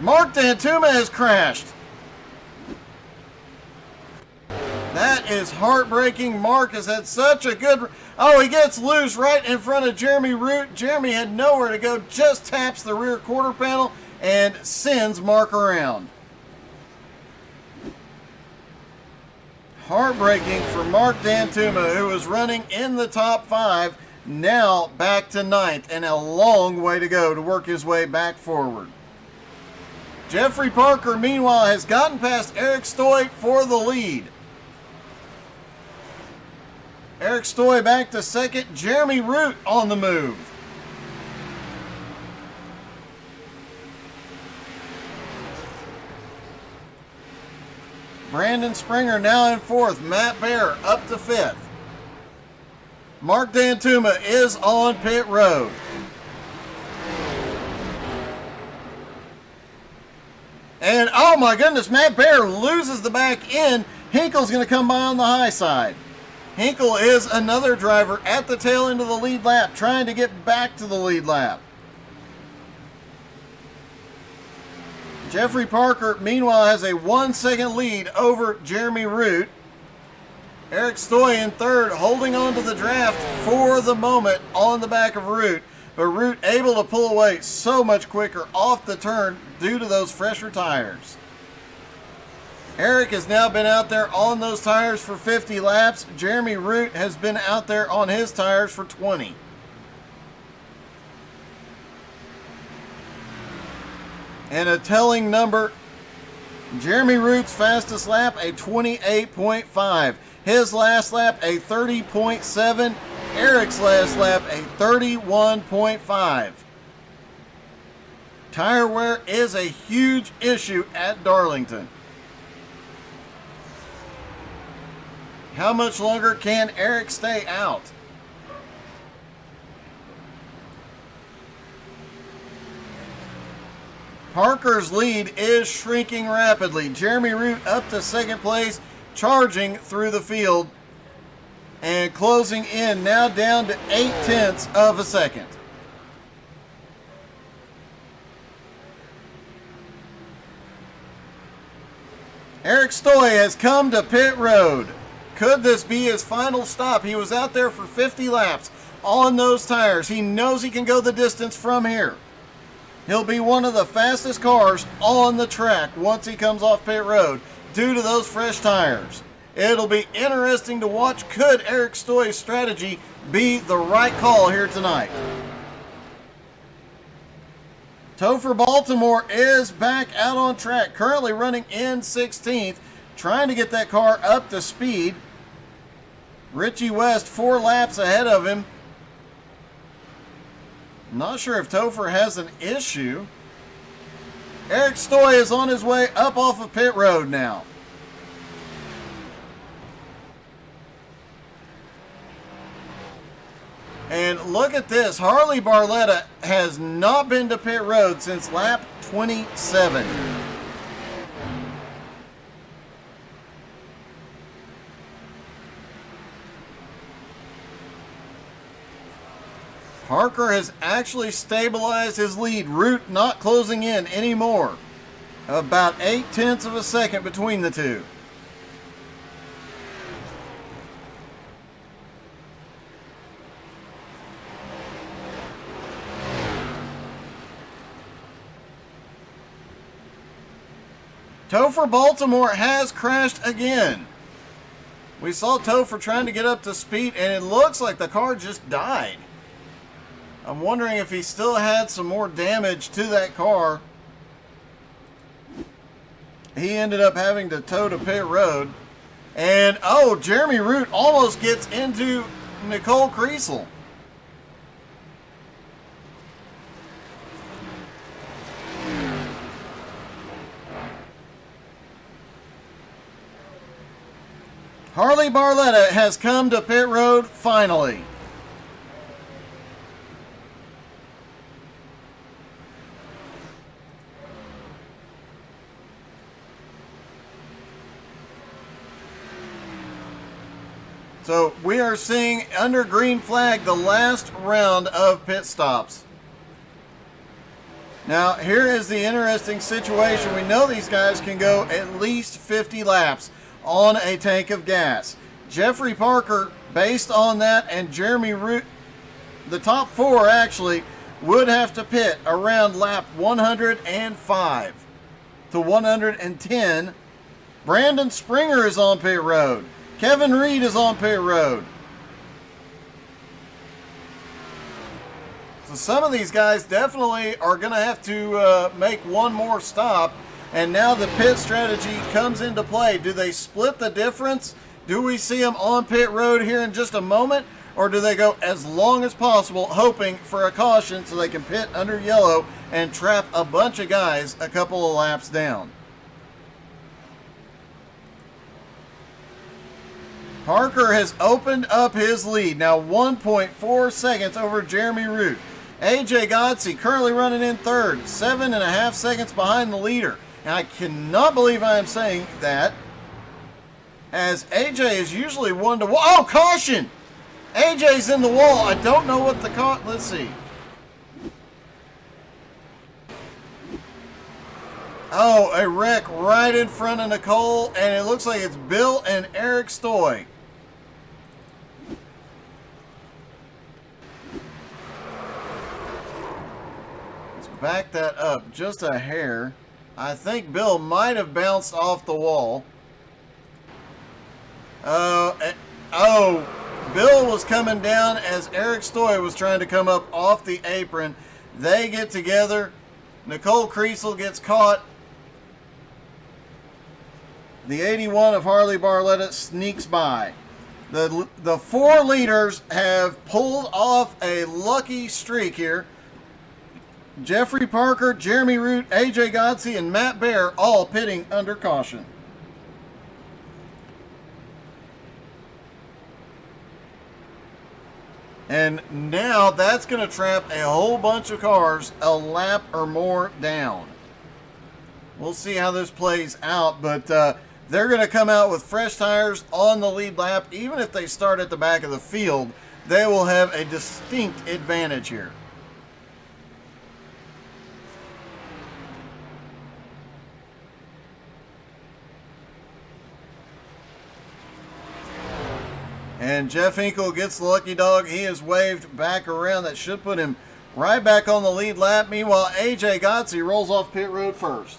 Mark Dantuma has crashed. That is heartbreaking. Mark has had such a good... Oh, he gets loose right in front of Jeremy Root. Jeremy had nowhere to go, just taps the rear quarter panel and sends Mark around. Heartbreaking for Mark Dantuma, who was running in the top 5, now back to 9th, and a long way to go to work his way back forward. Jeffrey Parker, meanwhile, has gotten past Eric Stoy for the lead. Eric Stoy back to 2nd. Jeremy Root on the move. Brandon Springer now in 4th. Matt Bear up to 5th. Mark Dantuma is on pit road. And oh my goodness, Matt Bear loses the back end. Hinkle's going to come by on the high side. Hinkle is another driver at the tail end of the lead lap, trying to get back to the lead lap. Jeffrey Parker, meanwhile, has a 1-second lead over Jeremy Root. Eric Stoy in 3rd, holding on to the draft for the moment on the back of Root. But Root able to pull away so much quicker off the turn due to those fresher tires. Eric has now been out there on those tires for 50 laps. Jeremy Root has been out there on his tires for 20. And a telling number, Jeremy Root's fastest lap, a 28.5. His last lap, a 30.7. Eric's last lap, a 31.5. Tire wear is a huge issue at Darlington. How much longer can Eric stay out? Parker's lead is shrinking rapidly. Jeremy Root up to 2nd place, charging through the field and closing in, now down to 0.8 of a second. Eric Stoy has come to pit road. Could this be his final stop? He was out there for 50 laps on those tires. He knows he can go the distance from here. He'll be one of the fastest cars on the track once he comes off pit road due to those fresh tires. It'll be interesting to watch. Could Eric Stoy's strategy be the right call here tonight? Topher Baltimore is back out on track, currently running in 16th, trying to get that car up to speed. Richie West 4 laps ahead of him. Not sure if Topher has an issue. Eric Stoy is on his way up off of pit road now. And look at this. Harley Barletta has not been to pit road since lap 27. Parker has actually stabilized his lead. Root not closing in anymore. About 0.8 of a second between the two. Topher Baltimore has crashed again. We saw Topher trying to get up to speed, and it looks like the car just died. I'm wondering if he still had some more damage to that car. He ended up having to tow to pit road. And, oh, Jeremy Root almost gets into Nicole Kriesel. Harley Barletta has come to pit road finally. So we are seeing under green flag the last round of pit stops. Now here is the interesting situation. We know these guys can go at least 50 laps on a tank of gas. Jeffrey Parker, based on that, and Jeremy Root, the top four actually, would have to pit around lap 105 to 110. Brandon Springer is on pit road. Kevin Reed is on pit road. So some of these guys definitely are going to have to make one more stop. And now the pit strategy comes into play. Do they split the difference? Do we see them on pit road here in just a moment? Or do they go as long as possible, hoping for a caution so they can pit under yellow and trap a bunch of guys a couple of laps down? Parker has opened up his lead. Now 1.4 seconds over Jeremy Root. AJ Godsey currently running in third, 7.5 seconds behind the leader. And I cannot believe I am saying that, as AJ is usually one to... Oh, caution! AJ's in the wall. I don't know what the let's see. Oh, a wreck right in front of Nicole, and it looks like it's Bill and Eric Stoy. Let's back that up just a hair. I think Bill might have bounced off the wall. Bill was coming down as Eric Stoy was trying to come up off the apron. They get together. Nicole Kriesel gets caught. The 81 of Harley Barletta sneaks by. The four leaders have pulled off a lucky streak here. Jeffrey Parker, Jeremy Root, AJ Godsey, and Matt Bear all pitting under caution. And now that's going to trap a whole bunch of cars a lap or more down. We'll see how this plays out, but they're going to come out with fresh tires on the lead lap. Even if they start at the back of the field, they will have a distinct advantage here. And Jeff Hinkle gets the lucky dog. He is waved back around. That should put him right back on the lead lap. Meanwhile, AJ Godsey rolls off pit road first.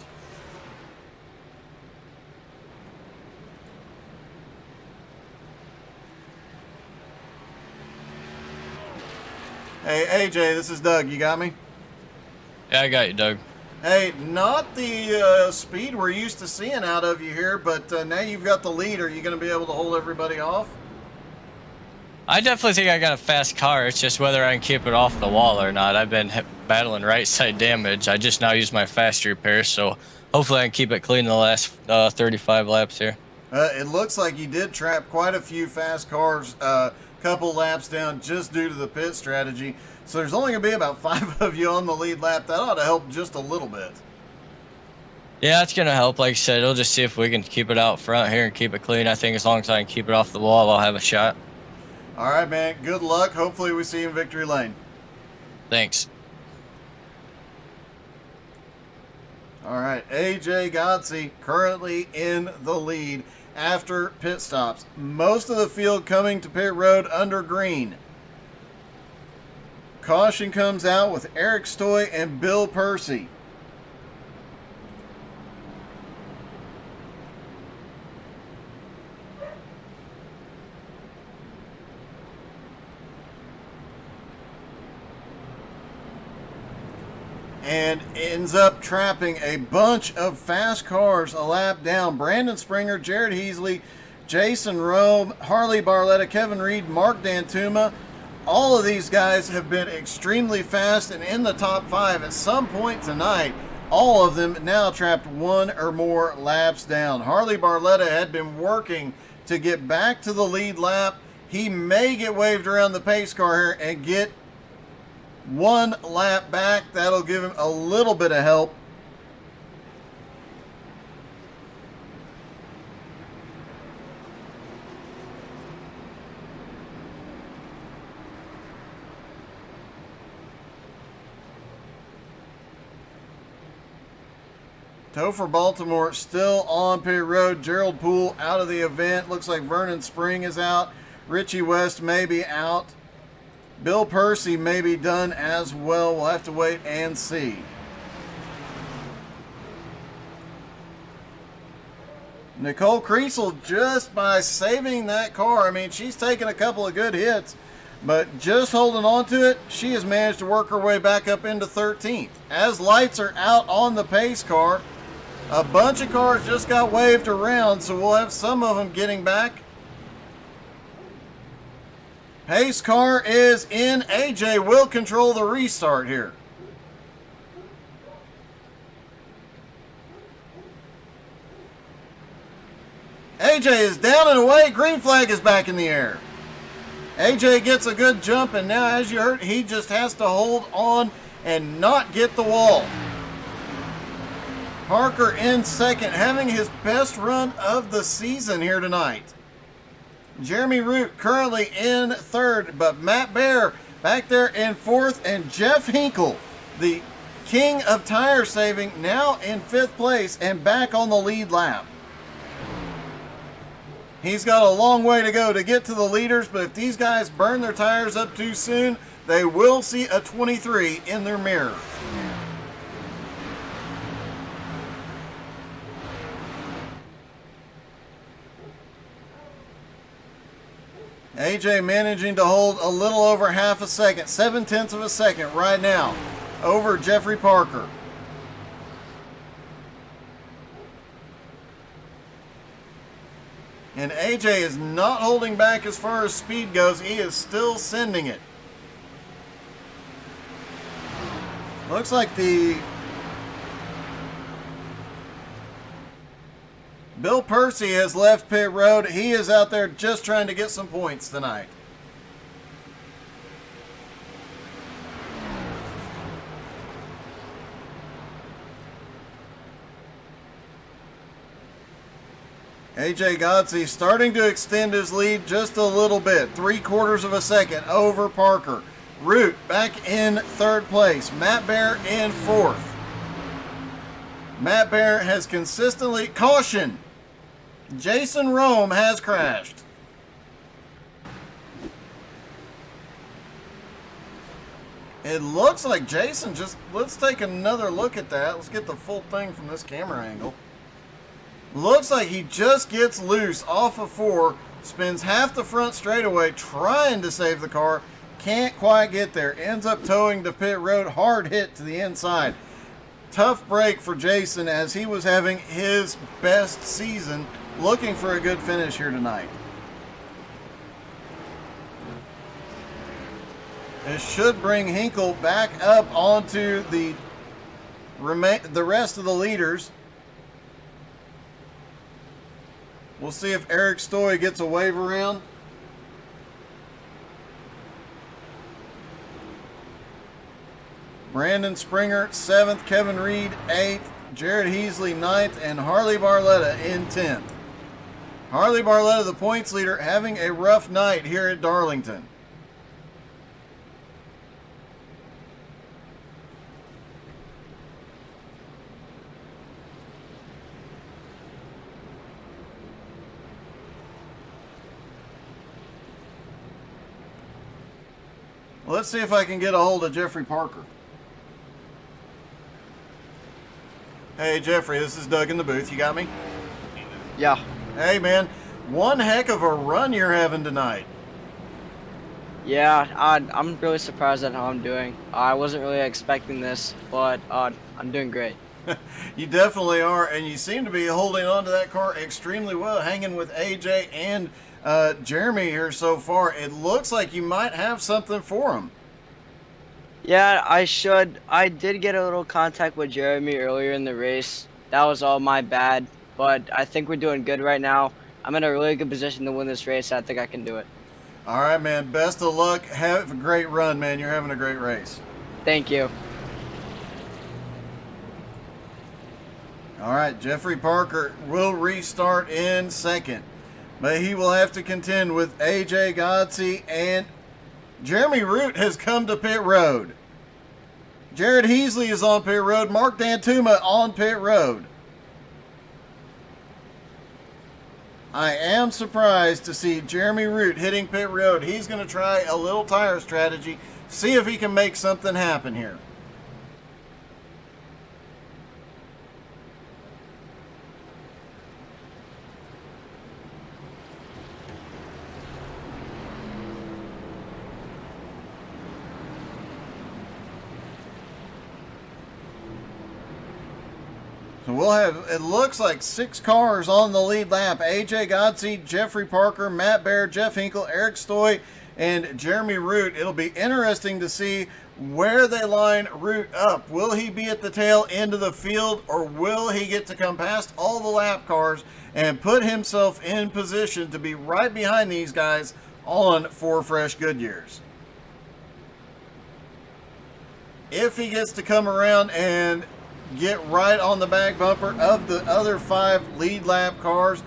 Hey, AJ, this is Doug. You got me? Yeah, I got you, Doug. Hey, not the speed we're used to seeing out of you here, but now you've got the lead. Are you going to be able to hold everybody off? I definitely think I got a fast car. It's just whether I can keep it off the wall or not. I've been battling right side damage. I just now use my fast repair, so hopefully I can keep it clean the last 35 laps here. It looks like you did trap quite a few fast cars a couple laps down just due to the pit strategy. So there's only going to be about 5 of you on the lead lap. That ought to help just a little bit. Yeah, it's going to help. Like I said, we'll just see if we can keep it out front here and keep it clean. I think as long as I can keep it off the wall, I'll have a shot. All right, man. Good luck. Hopefully we see you in victory lane. Thanks. All right, AJ Gotze currently in the lead after pit stops. Most of the field coming to pit road under green. Caution comes out with Eric Stoy and Bill Percy. And ends up trapping a bunch of fast cars a lap down. Brandon Springer, Jared Heasley, Jason Rome, Harley Barletta, Kevin Reed, Mark Dantuma. All of these guys have been extremely fast and in the top 5 at some point tonight. All of them now trapped 1 or more laps down. Harley Barletta had been working to get back to the lead lap. He may get waved around the pace car here and get 1 lap back. That'll give him a little bit of help. Topher Baltimore still on pit road. Gerald Poole out of the event. Looks like Vernon Spring is out. Richie West may be out. Bill Percy may be done as well. We'll have to wait and see. Nicole Creasel, just by saving that car, I mean, she's taken a couple of good hits, but just holding on to it, she has managed to work her way back up into 13th. As lights are out on the pace car, a bunch of cars just got waved around, so we'll have some of them getting back. Pace car is in. AJ will control the restart here. AJ is down and away. Green flag is back in the air. AJ gets a good jump, and now, as you heard, he just has to hold on and not get the wall. Parker in second, having his best run of the season here tonight. Jeremy Root currently in third, but Matt Baer back there in fourth, and Jeff Hinkle, the king of tire saving, now in fifth place and back on the lead lap. He's got a long way to go to get to the leaders, but if these guys burn their tires up too soon, they will see a 23 in their mirror. AJ managing to hold a little over half a second, 0.7 of a second right now over Jeffrey Parker. And AJ is not holding back as far as speed goes. He is still sending it. Looks like the Bill Percy has left pit road. He is out there just trying to get some points tonight. AJ Gotze starting to extend his lead just a little bit. 0.75 of a second over Parker. Root back in third place. Matt Baer in fourth. Matt Baer has consistently... Caution! Jason Rome has crashed. It looks like Jason just... Let's take another look at that. Let's get the full thing from this camera angle. Looks like he just gets loose off of 4, spins half the front straightaway trying to save the car, can't quite get there, ends up towing to pit road, hard hit to the inside. Tough break for Jason as he was having his best season, looking for a good finish here tonight. It should bring Hinkle back up onto the rest of the leaders. We'll see if Eric Stoy gets a wave around. Brandon Springer, 7th. Kevin Reed, 8th. Jared Heasley, 9th. And Harley Barletta in 10th. Harley Barletta, the points leader, having a rough night here at Darlington. Let's see if I can get a hold of Jeffrey Parker. Hey, Jeffrey, this is Doug in the booth. You got me? Yeah. Hey, man. One heck of a run you're having tonight. Yeah, I'm really surprised at how I'm doing. I wasn't really expecting this, but I'm doing great. You definitely are, and you seem to be holding on to that car extremely well, hanging with AJ and Jeremy here so far. It looks like you might have something for him. Yeah, I should. I did get a little contact with Jeremy earlier in the race. That was all my bad, but I think we're doing good right now. I'm in a really good position to win this race. I think I can do it. All right, man. Best of luck. Have a great run, man. You're having a great race. Thank you. All right, Jeffrey Parker will restart in second, but he will have to contend with AJ Godsey, and Jeremy Root has come to pit road. Jared Heasley is on pit road. Mark Dantuma on pit road. I am surprised to see Jeremy Root hitting pit road. He's going to try a little tire strategy, see if he can make something happen here. So we'll have, it looks like 6 cars on the lead lap. AJ Godsey, Jeffrey Parker, Matt Baer, Jeff Hinkle, Eric Stoy, and Jeremy Root. It'll be interesting to see where they line Root up. Will he be at the tail end of the field, or will he get to come past all the lap cars and put himself in position to be right behind these guys on 4 fresh Goodyears? If he gets to come around and get right on the back bumper of the other 5 lead lap cars,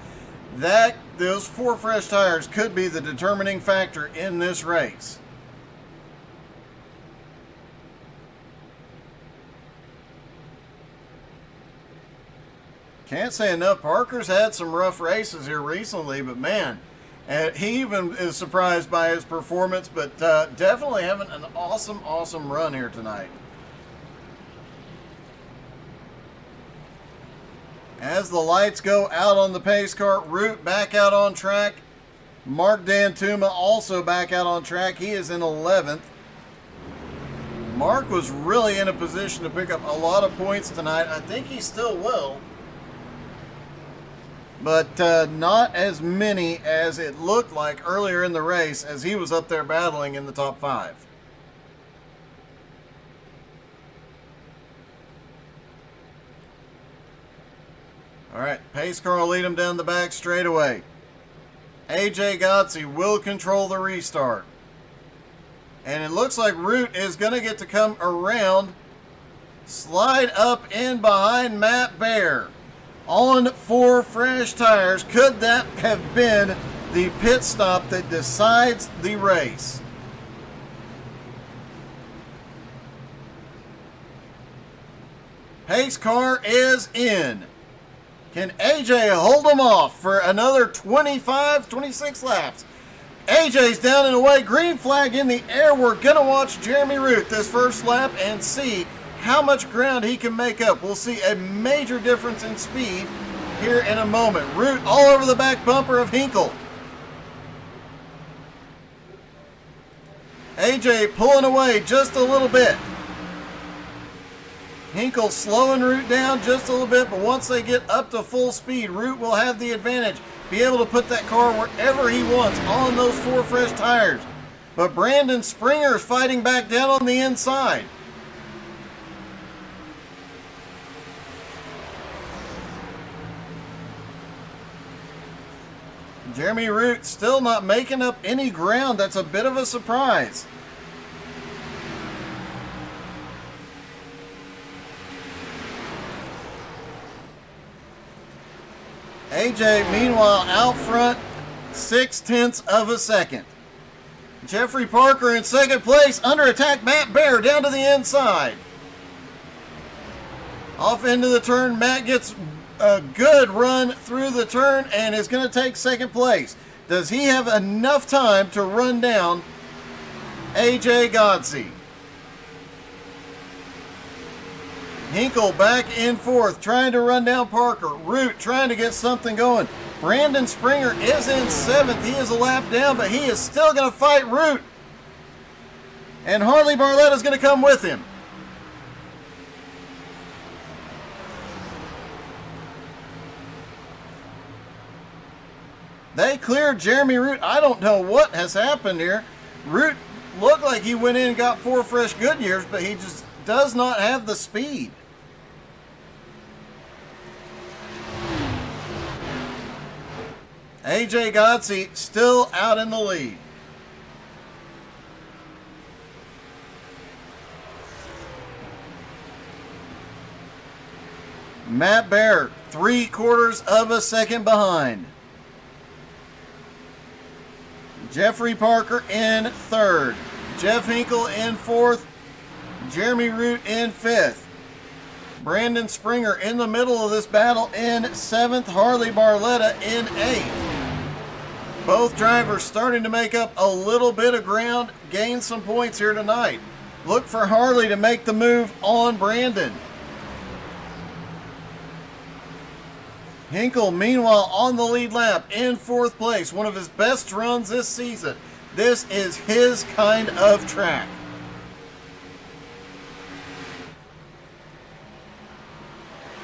those 4 fresh tires could be the determining factor in this race. Can't say enough. Parker's had some rough races here recently, but man, he even is surprised by his performance, but definitely having an awesome run here tonight. As the lights go out on the pace car, Root back out on track. Mark Dantuma also back out on track. He is in 11th. Mark was really in a position to pick up a lot of points tonight. I think he still will. But not as many as it looked like earlier in the race as he was up there battling in the top 5. All right, pace car will lead him down the back straightaway. AJ Godsey will control the restart. And it looks like Root is going to get to come around, slide up in behind Matt Baer on 4 fresh tires. Could that have been the pit stop that decides the race? Pace car is in. Can AJ hold them off for another 25, 26 laps? AJ's down and away. Green flag in the air. We're going to watch Jeremy Root this first lap and see how much ground he can make up. We'll see a major difference in speed here in a moment. Root all over the back bumper of Hinkle. AJ pulling away just a little bit. Hinkle slowing Root down just a little bit, but once they get up to full speed, Root will have the advantage. Be able to put that car wherever he wants on those 4 fresh tires. But Brandon Springer is fighting back down on the inside. Jeremy Root still not making up any ground. That's a bit of a surprise. AJ, meanwhile, out front, 0.6 of a second. Jeffrey Parker in second place, under attack, Matt Baer down to the inside. Off into the turn, Matt gets a good run through the turn and is going to take second place. Does he have enough time to run down AJ Godsey. Hinkle back in fourth, trying to run down Parker. Root trying to get something going. Brandon Springer is in seventh. He is a lap down, but he is still going to fight Root. And Harley Barletta is going to come with him. They cleared Jeremy Root. I don't know what has happened here. Root looked like he went in and got 4 fresh Goodyears, but he just does not have the speed. AJ Godsey still out in the lead. Matt Baer, 3/4 of a second behind. Jeffrey Parker in third. Jeff Hinkle in fourth. Jeremy Root in fifth. Brandon Springer in the middle of this battle in seventh. Harley Barletta in eighth. Both drivers starting to make up a little bit of ground, gain some points here tonight. Look for Harley to make the move on Brandon. Hinkle, meanwhile, on the lead lap in fourth place. One of his best runs this season. This is his kind of track.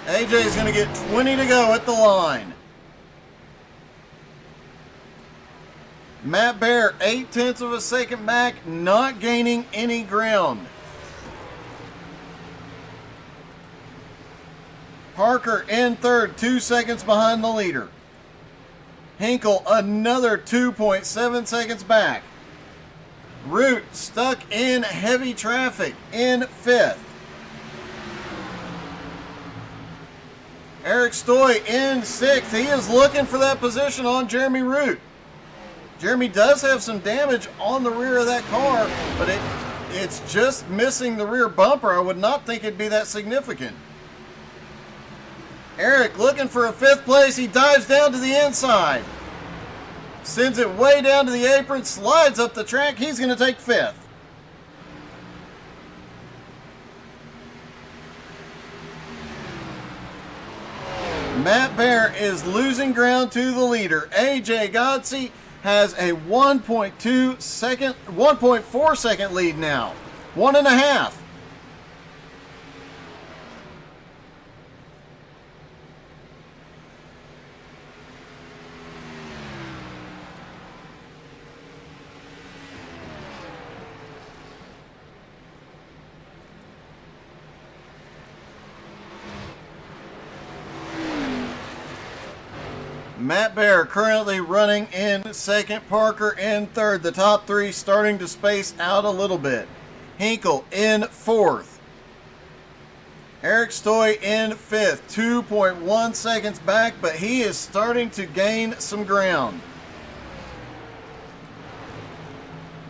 AJ is going to get 20 to go at the line. Matt Baer, 0.8 of a second back, not gaining any ground. Parker in third, 2 seconds behind the leader. Hinkle another 2.7 seconds back. Root stuck in heavy traffic in fifth. Eric Stoy in sixth. He is looking for that position on Jeremy Root. Jeremy does have some damage on the rear of that car, but it's just missing the rear bumper. I would not think it'd be that significant. Eric looking for a fifth place. He dives down to the inside. Sends it way down to the apron, slides up the track. He's going to take fifth. Matt Baer is losing ground to the leader. AJ Godsey has a 1.4 second lead now. 1.5. Matt Baer currently running in second, Parker in third. The top three starting to space out a little bit. Hinkle in fourth. Eric Stoy in fifth, 2.1 seconds back, but he is starting to gain some ground.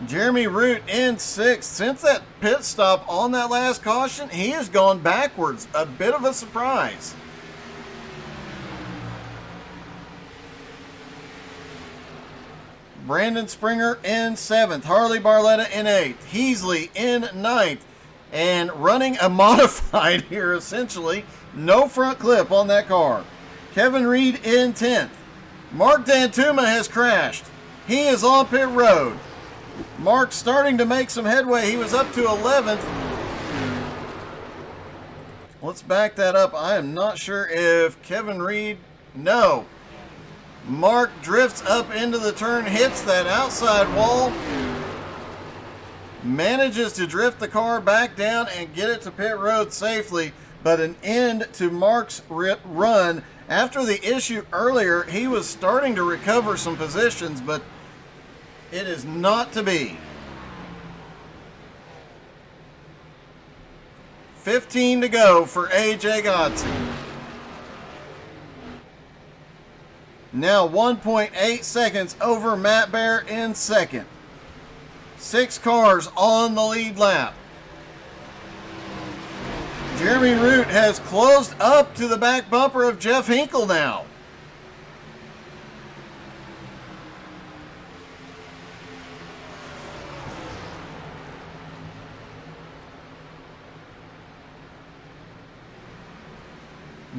Jeremy Root in sixth. Since that pit stop on that last caution, he has gone backwards. A bit of a surprise. Brandon Springer in seventh. Harley Barletta in eighth. Heasley in ninth. And running a modified here, essentially. No front clip on that car. Kevin Reed in 10th. Mark Dantuma has crashed. He is on pit road. Mark starting to make some headway. He was up to 11th. Let's back that up. I am not sure if Kevin Reed... No. Mark drifts up into the turn, hits that outside wall, manages to drift the car back down and get it to pit road safely, but an end to Mark's run. After the issue earlier, he was starting to recover some positions, but it is not to be. 15 to go for AJ Godsey. Now 1.8 seconds over Matt Baer in second. 6 cars on the lead lap. Jeremy Root has closed up to the back bumper of Jeff Hinkle now.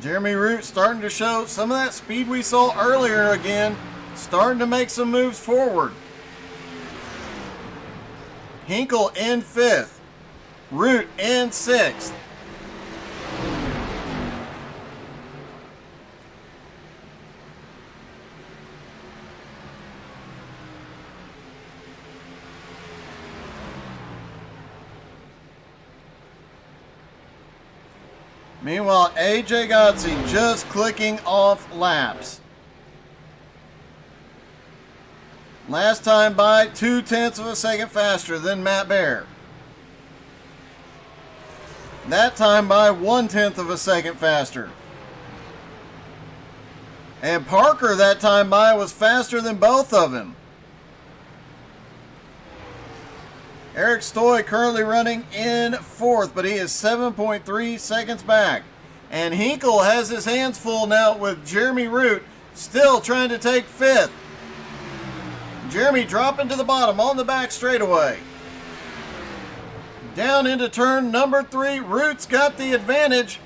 Jeremy Root starting to show some of that speed we saw earlier again, starting to make some moves forward. Hinkle in 5th. Root in 6th. Meanwhile, AJ Godsey just clicking off laps. Last time by 0.2 of a second faster than Matt Bear. That time by 1/10 of a second faster. And Parker that time by was faster than both of them. Eric Stoy currently running in 4th, but he is 7.3 seconds back. And Hinkle has his hands full now with Jeremy Root still trying to take 5th. Jeremy dropping to the bottom on the back straightaway. Down into turn number 3. Root's got the advantage.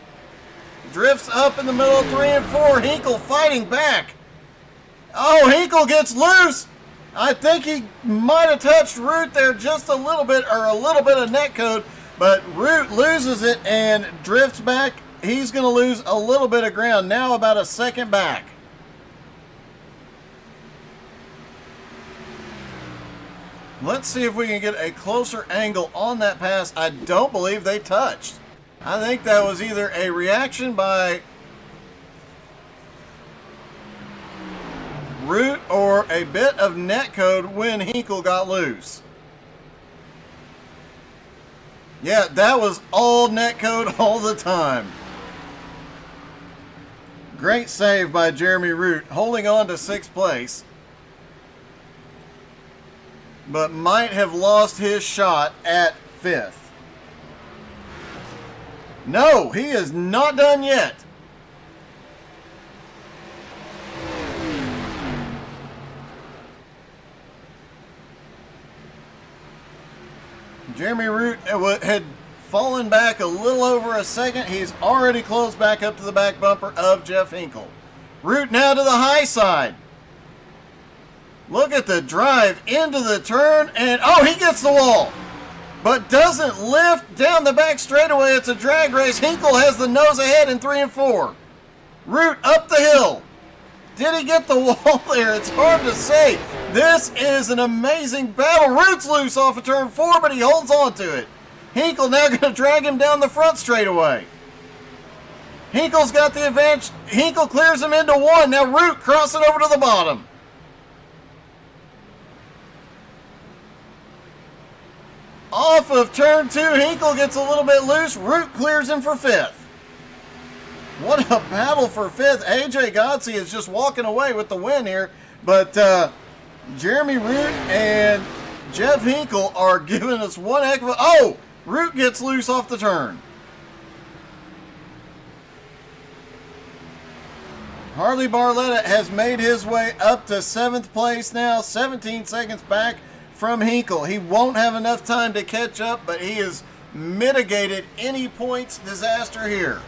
Drifts up in the middle of 3 and 4. Hinkle fighting back. Oh, Hinkle gets loose. I think he might have touched Root there just a little bit, or a little bit of netcode, but Root loses it and drifts back. He's going to lose a little bit of ground, now about a second back. Let's see if we can get a closer angle on that pass. I don't believe they touched. I think that was either a reaction by Root or a bit of netcode when Hinkle got loose. Yeah, that was all netcode all the time. Great save by Jeremy Root, holding on to 6th place. But might have lost his shot at 5th. No, he is not done yet. Jeremy Root had fallen back a little over a second. He's already closed back up to the back bumper of Jeff Hinkle. Root now to the high side. Look at the drive into the turn, and oh, he gets the wall, but doesn't lift down the back straightaway. It's a drag race. Hinkle has the nose ahead in 3 and 4. Root up the hill. Did he get the wall there? It's hard to say. This is an amazing battle. Root's loose off of turn 4, but he holds on to it. Hinkle now going to drag him down the front straightaway. Hinkle's got the advantage. Hinkle clears him into 1. Now Root crossing over to the bottom. Off of turn 2, Hinkle gets a little bit loose. Root clears him for 5th. What a battle for 5th. AJ Godsey is just walking away with the win here. But Jeremy Root and Jeff Hinkle are giving us one heck of a... Oh! Root gets loose off the turn. Harley Barletta has made his way up to 7th place now. 17 seconds back from Hinkle. He won't have enough time to catch up, but he has mitigated any points disaster here.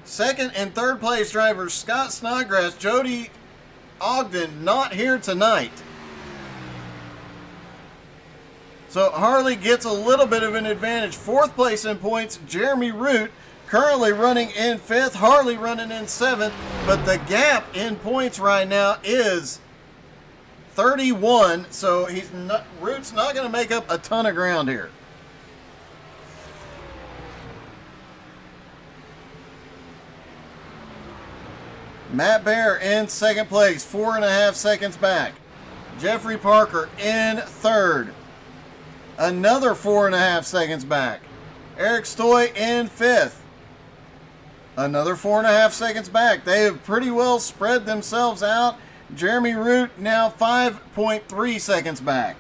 2nd and 3rd place drivers Scott Snodgrass, Jody Ogden not here tonight. So Harley gets a little bit of an advantage. 4th place in points, Jeremy Root, currently running in 5th, Harley running in 7th, but the gap in points right now is 31, so Root's not going to make up a ton of ground here. Matt Bear in 2nd place, 4.5 seconds back. Jeffrey Parker in 3rd, another 4.5 seconds back. Eric Stoy in 5th, another 4.5 seconds back. They have pretty well spread themselves out. Jeremy Root now 5.3 seconds back.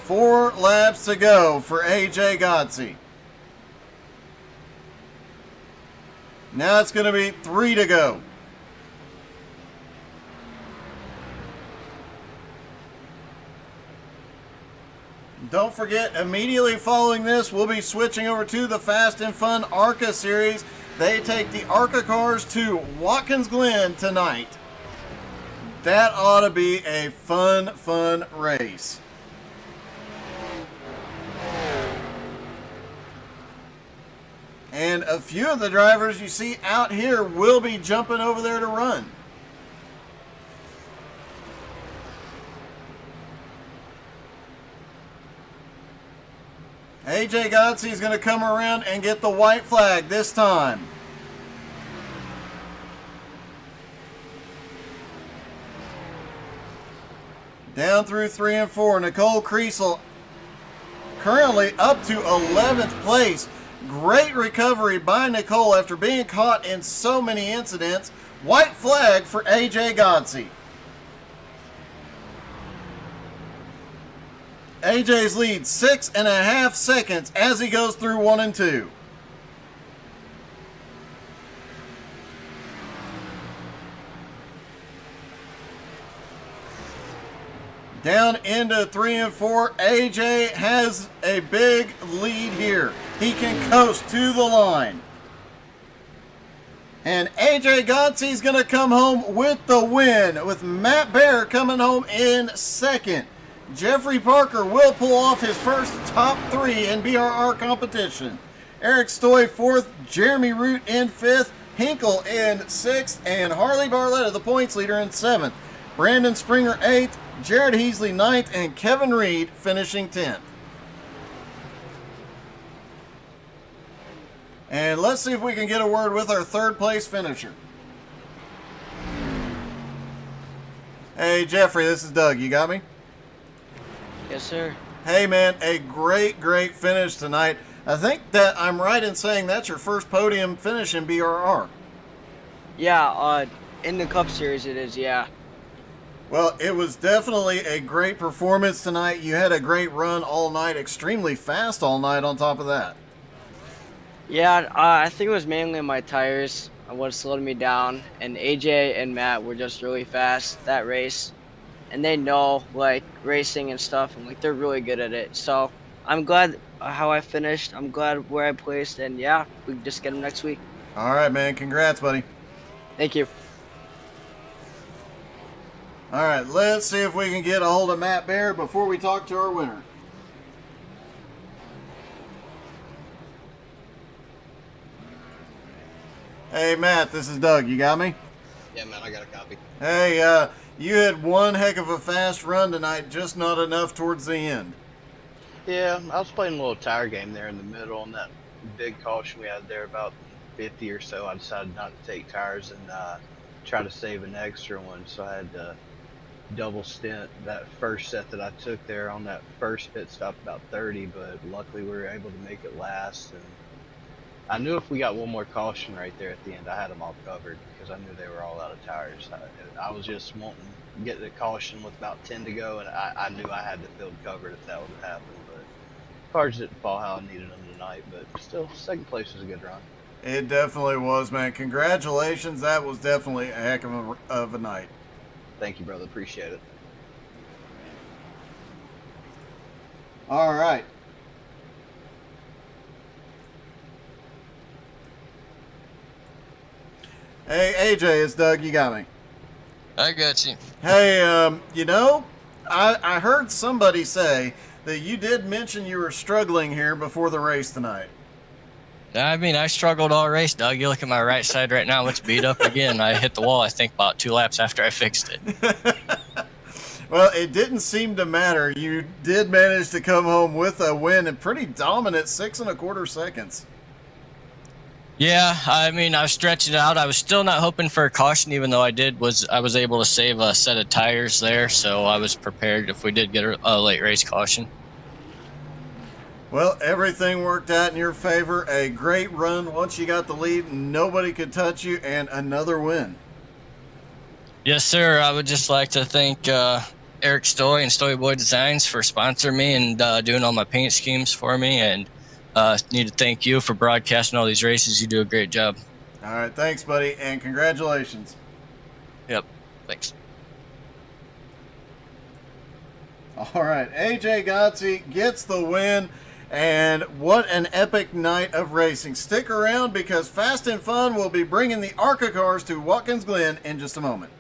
4 laps to go for AJ Godsey. Now it's going to be 3 to go. Don't forget, immediately following this, we'll be switching over to the Fast and Fun ARCA series. They take the ARCA cars to Watkins Glen tonight. That ought to be a fun race. And a few of the drivers you see out here will be jumping over there to run. AJ Godsey is going to come around and get the white flag this time. Down through 3 and 4, Nicole Kriesel currently up to 11th place. Great recovery by Nicole after being caught in so many incidents. White flag for AJ Godsey. AJ's lead 6.5 seconds as he goes through 1 and 2. Down into 3 and 4, AJ has a big lead here. He can coast to the line. And AJ Godsey's going to come home with the win, with Matt Bear coming home in second. Jeffrey Parker will pull off his first top 3 in BRR competition. Eric Stoy 4th, Jeremy Root in 5th, Hinkle in 6th, and Harley Barletta, the points leader, in 7th. Brandon Springer 8th, Jared Heasley 9th, and Kevin Reed finishing 10th. And let's see if we can get a word with our 3rd place finisher. Hey Jeffrey, this is Doug. You got me? Yes, sir. Hey man, a great finish tonight. I think that I'm right in saying that's your first podium finish in BRR. Yeah, in the Cup Series it is, yeah. Well, it was definitely a great performance tonight. You had a great run all night, extremely fast all night on top of that. Yeah, I think it was mainly my tires what slowed me down, and AJ and Matt were just really fast that race, and they know like racing and stuff, and like they're really good at it. So I'm glad how I finished. I'm glad where I placed, and yeah, we can just get them next week. All right, man. Congrats, buddy. Thank you. All right, let's see if we can get a hold of Matt Bear before we talk to our winner. Hey, Matt, this is Doug. You got me? Yeah, man, I got a copy. Hey, you had one heck of a fast run tonight, just not enough towards the end. Yeah, I was playing a little tire game there in the middle on that big caution we had there, about 50 or so. I decided not to take tires and try to save an extra one, so I had to double stint that first set that I took there on that first pit stop about 30, but luckily we were able to make it last. And I knew if we got one more caution right there at the end, I had them all covered because I knew they were all out of tires. I was just wanting to get the caution with about 10 to go, and I knew I had the field covered if that would have happened. But cars didn't fall how I needed them tonight, but still, second place was a good run. It definitely was, man. Congratulations. That was definitely a heck of a night. Thank you, brother. Appreciate it. All right. Hey, AJ, it's Doug. You got me. I got you. Hey, you know, I heard somebody say that you did mention you were struggling here before the race tonight. I mean, I struggled all race, Doug. You look at my right side right now, it's beat up again. I hit the wall, I think, about 2 laps after I fixed it. Well, it didn't seem to matter. You did manage to come home with a win in pretty dominant 6.25 seconds. Yeah, I mean, I was stretching it out. I was still not hoping for a caution, even though I was able to save a set of tires there, so I was prepared if we did get a late race caution. Well, everything worked out in your favor. A great run once you got the lead. Nobody could touch you, and another win. Yes, sir. I would just like to thank Eric Stoy and Stoy Boy Designs for sponsoring me and doing all my paint schemes for me. And need to thank you for broadcasting all these races. You do a great job. All right, thanks, buddy, and congratulations. Yep, thanks. All right, AJ Gotzi gets the win, and what an epic night of racing. Stick around because Fast and Fun will be bringing the ARCA cars to Watkins Glen in just a moment.